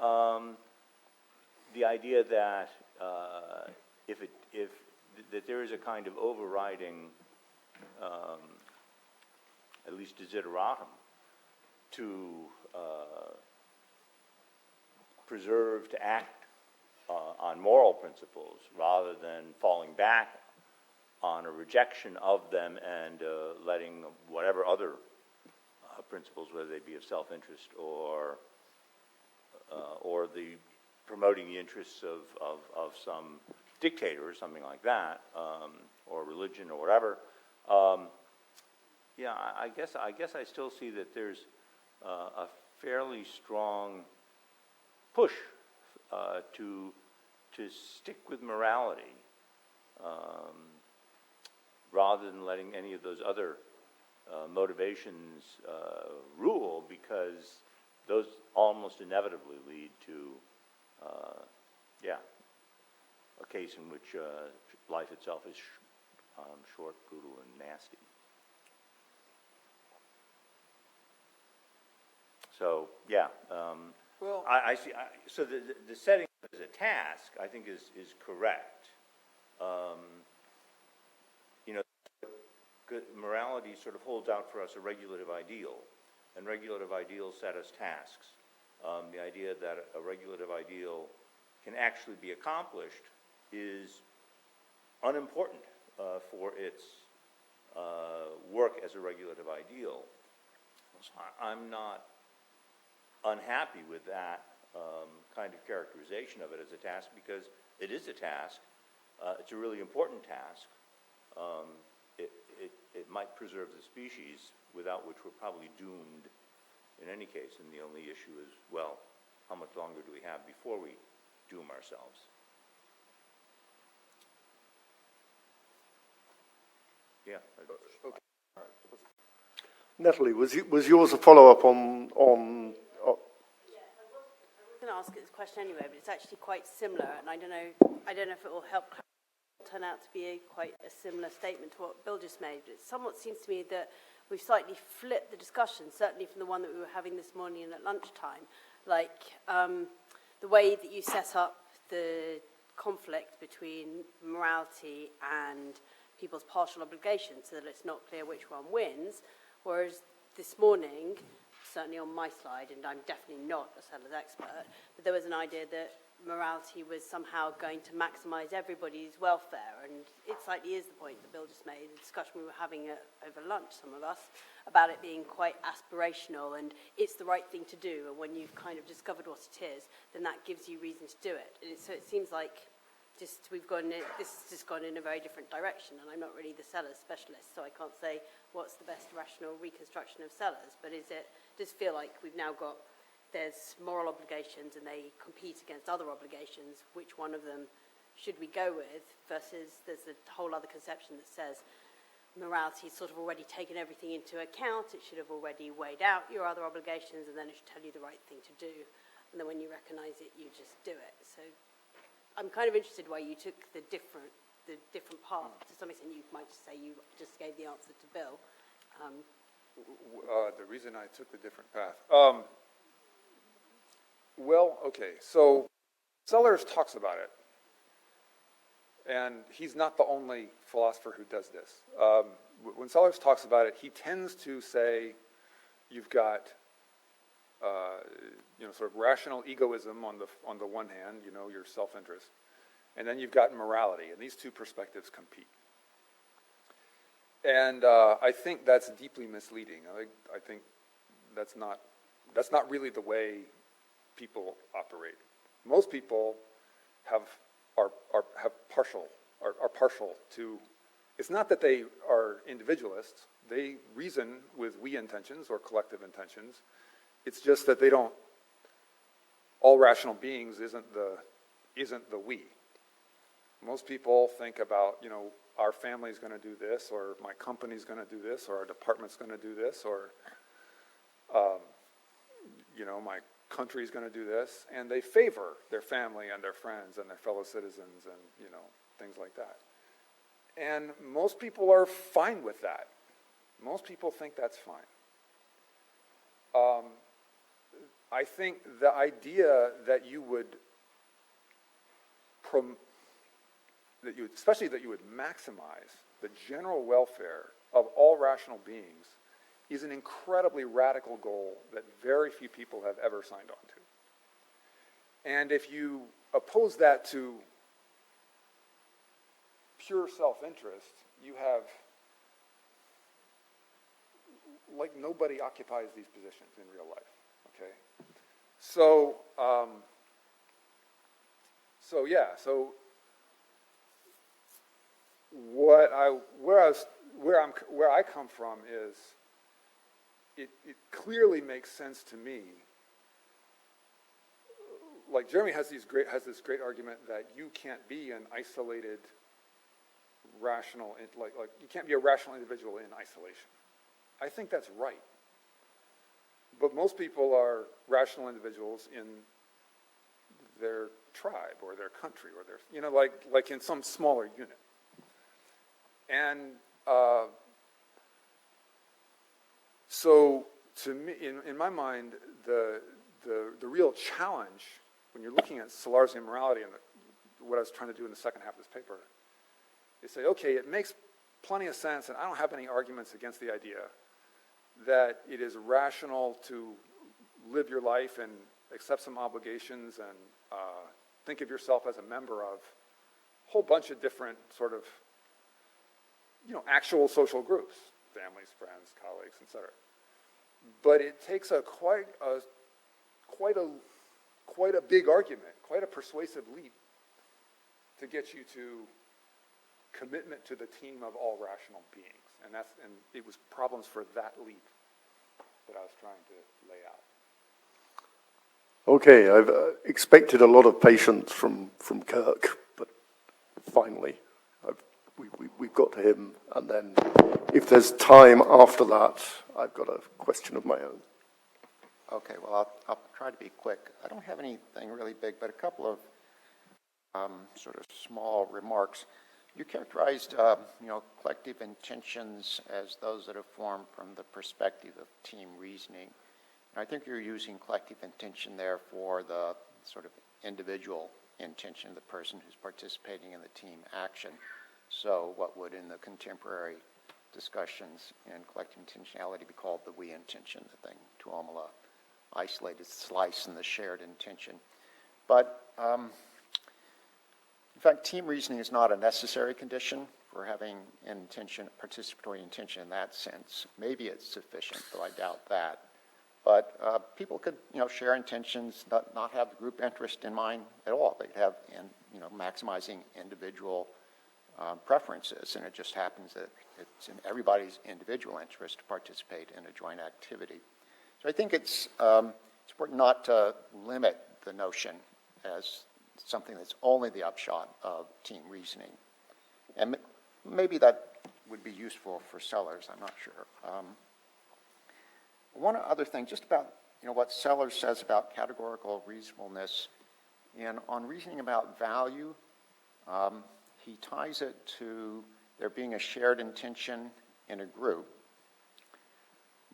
The idea that that there is a kind of overriding, at least desideratum, to preserve, to act on moral principles rather than falling back on a rejection of them and letting whatever other principles, whether they be of self-interest or the promoting the interests of some dictator or something like that, or religion or whatever. Yeah, I guess I still see that there's a fairly strong push to stick with morality rather than letting any of those other motivations rule, because those almost inevitably lead to, a case in which life itself is short, brutal, and nasty. So, Well, I see. So the setting as a task, I think, is correct. You know, morality sort of holds out for us a regulative ideal, and regulative ideals set us tasks. The idea that a regulative ideal can actually be accomplished is unimportant for its work as a regulative ideal. So I'm not unhappy with that kind of characterization of it as a task, because it is a task. It's a really important task. It might preserve the species, without which we're probably doomed in any case. And the only issue is, well, how much longer do we have before we doom ourselves? Yeah. okay. Natalie, was yours a follow-up on I was going to ask this question anyway, but it's actually quite similar, and I don't know if it will help turn out to be quite a similar statement to what Bill just made. It somewhat seems to me that we've slightly flipped the discussion, certainly from the one that we were having this morning and at lunchtime. Like the way that you set up the conflict between morality and people's partial obligations, so that it's not clear which one wins, whereas this morning, certainly on my slide, and I'm definitely not a Sellars expert, but there was an idea that morality was somehow going to maximise everybody's welfare, and it slightly is the point that Bill just made, the discussion we were having over lunch, some of us, about it being quite aspirational, and it's the right thing to do, and when you've kind of discovered what it is, then that gives you reason to do it. And so it seems like this has just gone in a very different direction, and I'm not really the Sellars specialist, so I can't say what's the best rational reconstruction of Sellars, but does feel like we've now got, there's moral obligations and they compete against other obligations, which one of them should we go with, versus there's a whole other conception that says morality has sort of already taken everything into account, it should have already weighed out your other obligations, and then it should tell you the right thing to do, and then when you recognise it, you just do it. So I'm kind of interested why you took the different path. To some extent, you might just say you just gave the answer to Bill. The reason I took the different path. Well, okay, so Sellars talks about it, and he's not the only philosopher who does this. When Sellars talks about it, he tends to say you've got sort of rational egoism on the one hand, your self-interest, and then you've got morality, and these two perspectives compete. And I think that's deeply misleading. I think that's not really the way people operate. Most people are partial to. It's not that they are individualists. They reason with we intentions or collective intentions. It's just that they don't. All rational beings isn't the we. Most people think about, our family's going to do this, or my company's going to do this, or our department's going to do this, or, my country's going to do this, and they favor their family and their friends and their fellow citizens and, things like that. And most people are fine with that. Most people think that's fine. I think the idea that you would maximize the general welfare of all rational beings is an incredibly radical goal that very few people have ever signed on to. And if you oppose that to pure self-interest, you have, nobody occupies these positions in real life, okay? So where I come from is it clearly makes sense to me. Like Jeremy has this great argument that you can't be an isolated rational, you can't be a rational individual in isolation. I think that's right. but most people are rational individuals in their tribe or their country or their, you know, like in some smaller unit. And so to me, in my mind, the real challenge when you're looking at Sellarsian morality and what I was trying to do in the second half of this paper is say, okay, it makes plenty of sense, and I don't have any arguments against the idea that it is rational to live your life and accept some obligations and think of yourself as a member of a whole bunch of different sort of, you know, actual social groups, families, friends, colleagues, etc. But it takes quite a big argument, quite a persuasive leap to get you to commitment to the team of all rational beings. And it was problems for that leap that I was trying to lay out. Okay, I've expected a lot of patience from Kirk, but finally, we've got to him. And then, if there's time after that, I've got a question of my own. Okay, well, I'll try to be quick. I don't have anything really big, but a couple of sort of small remarks. You characterized, collective intentions as those that are formed from the perspective of team reasoning. And I think you're using collective intention there for the sort of individual intention of the person who's participating in the team action. So what would, in the contemporary discussions in collective intentionality, be called the we intention, the thing, Tuomala, isolated slice in the shared intention. But in fact, team reasoning is not a necessary condition for having intention, participatory intention in that sense. Maybe it's sufficient, though I doubt that. But people could, share intentions, not have the group interest in mind at all. They'd have, maximizing individual preferences, and it just happens that it's in everybody's individual interest to participate in a joint activity. So I think it's important not to limit the notion as something that's only the upshot of team reasoning. And maybe that would be useful for Sellars, I'm not sure. One other thing, just about what Sellars says about categorical reasonableness, and on reasoning about value, he ties it to there being a shared intention in a group.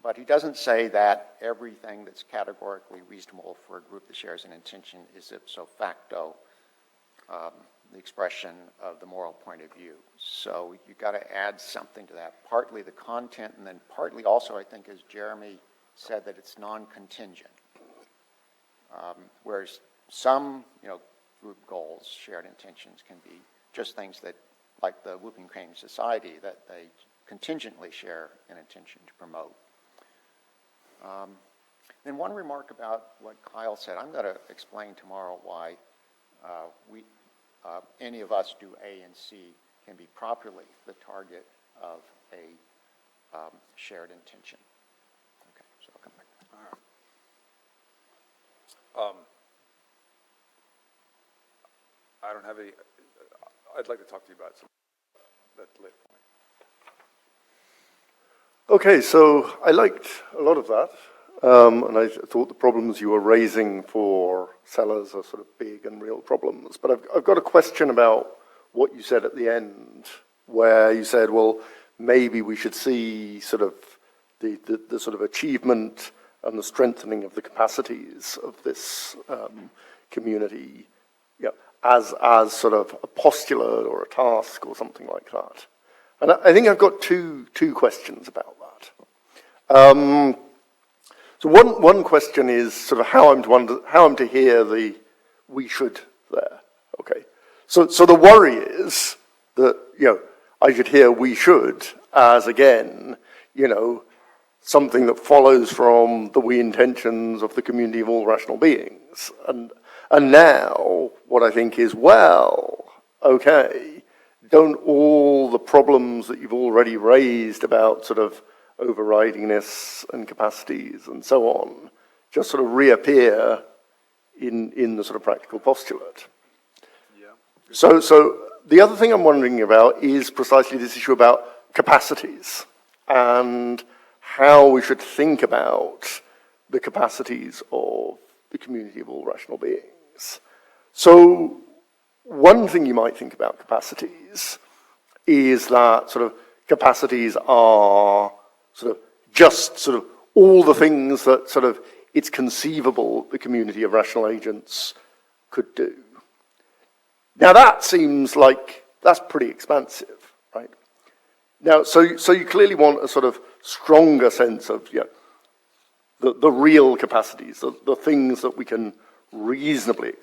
But he doesn't say that everything that's categorically reasonable for a group that shares an intention is ipso facto the expression of the moral point of view. So you've got to add something to that, partly the content, and then partly also, I think, as Jeremy said, that it's non-contingent. Whereas some, group goals, shared intentions, can be just things that, like the Whooping Crane Society, that they contingently share an intention to promote. Then one remark about what Kyle said. I'm going to explain tomorrow why any of us do A and C can be properly the target of a shared intention. Okay, so I'll come back. All right. I don't have any. I'd like to talk to you about some that later point. Okay, so I liked a lot of that, and I thought the problems you were raising for Sellars are sort of big and real problems. But I've got a question about what you said at the end, where you said, well, maybe we should see sort of the sort of achievement and the strengthening of the capacities of this community, as sort of a postulate or a task or something like that. And I think I've got two questions about that. So one question is sort of how I'm to hear the we should there. Okay. So the worry is that I should hear we should as again something that follows from the we intentions of the community of all rational beings. And now what I think is, well, okay, don't all the problems that you've already raised about sort of overridingness and capacities and so on just sort of reappear in the sort of practical postulate? Yeah. So the other thing I'm wondering about is precisely this issue about capacities and how we should think about, the capacities of the community of all rational beings. So one thing you might think about capacities is that sort of capacities are sort of just sort of all the things that sort of it's conceivable the community of rational agents could do. Now that seems like that's pretty expansive, right? Now, so you clearly want a sort of stronger sense of, you know, the real capacities, the things that we can reasonably.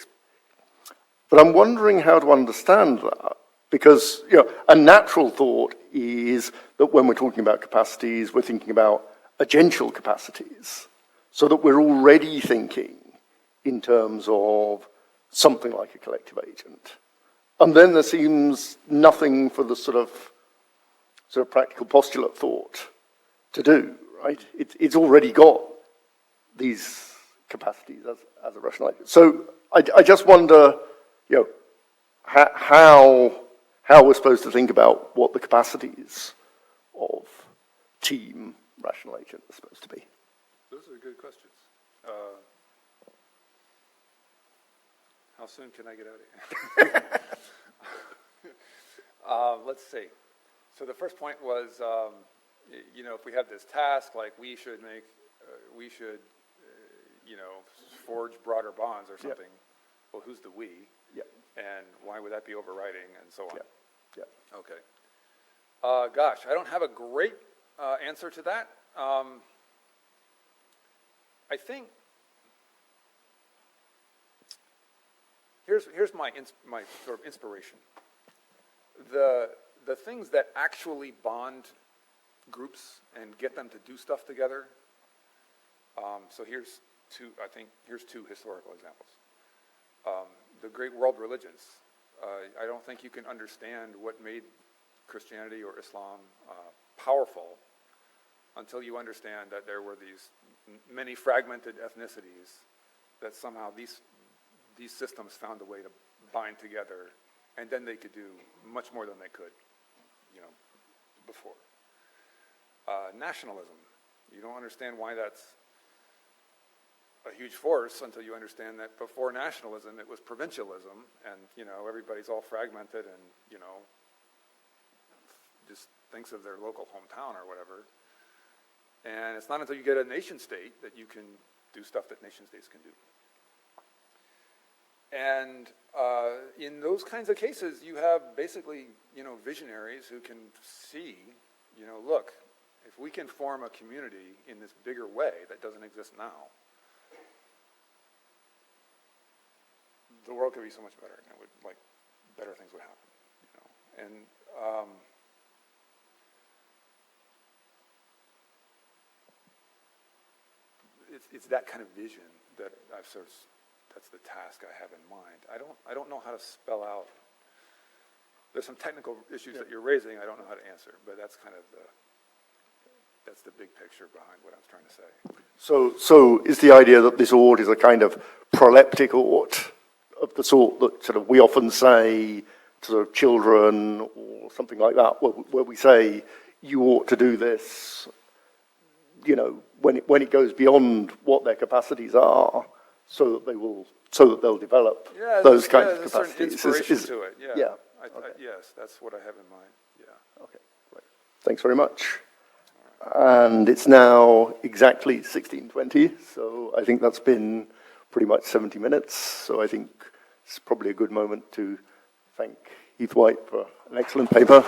But I'm wondering how to understand that, because, you know, a natural thought is that when we're talking about capacities, we're thinking about agential capacities, so that we're already thinking in terms of something like a collective agent. And then there seems nothing for the sort of practical postulate thought to do, right? It's already got these capacities as a rational agent. So I just wonder, you know, how we're supposed to think about what the capacities of team rational agent are supposed to be. Those are good questions. How soon can I get out of here? Let's see. So the first point was, you know, if we have this task, like we should, you know, forge broader bonds or something. Yep. Well, who's the we? Yep. And why would that be overriding, and so on? Yep. Yep. Okay. Gosh, I don't have a great answer to that. I think here's my sort of inspiration. The things that actually bond groups and get them to do stuff together. So here's two historical examples. The great world religions. I don't think you can understand what made Christianity or Islam powerful until you understand that there were these many fragmented ethnicities that somehow these systems found a way to bind together, and then they could do much more than they could, you know, before. Nationalism. You don't understand why that's a huge force until you understand that before nationalism, it was provincialism, and, you know, everybody's all fragmented and, you know, just thinks of their local hometown or whatever. And it's not until you get a nation state that you can do stuff that nation states can do. And in those kinds of cases, you have basically, you know, visionaries who can see, you know, look, if we can form a community in this bigger way that doesn't exist now, the world could be so much better, and it would, like, better things would happen, you know. And it's that kind of vision that I've sort of, that's the task I have in mind. I don't know how to spell out. There's some technical issues that you're raising I don't know how to answer, but that's kind of that's the big picture behind what I was trying to say. So is the idea that this ort is a kind of proleptic ort of the sort that sort of we often say to sort of children or something like that, where we say you ought to do this, you know, when it goes beyond what their capacities are, so that they'll develop those kinds of capacities. There's certain inspiration to it. Yeah. Okay. Yes, that's what I have in mind. Yeah. Okay. Great. Thanks very much. And it's now exactly 16:20, so I think that's been pretty much 70 minutes. So I think it's probably a good moment to thank Heath White for an excellent paper.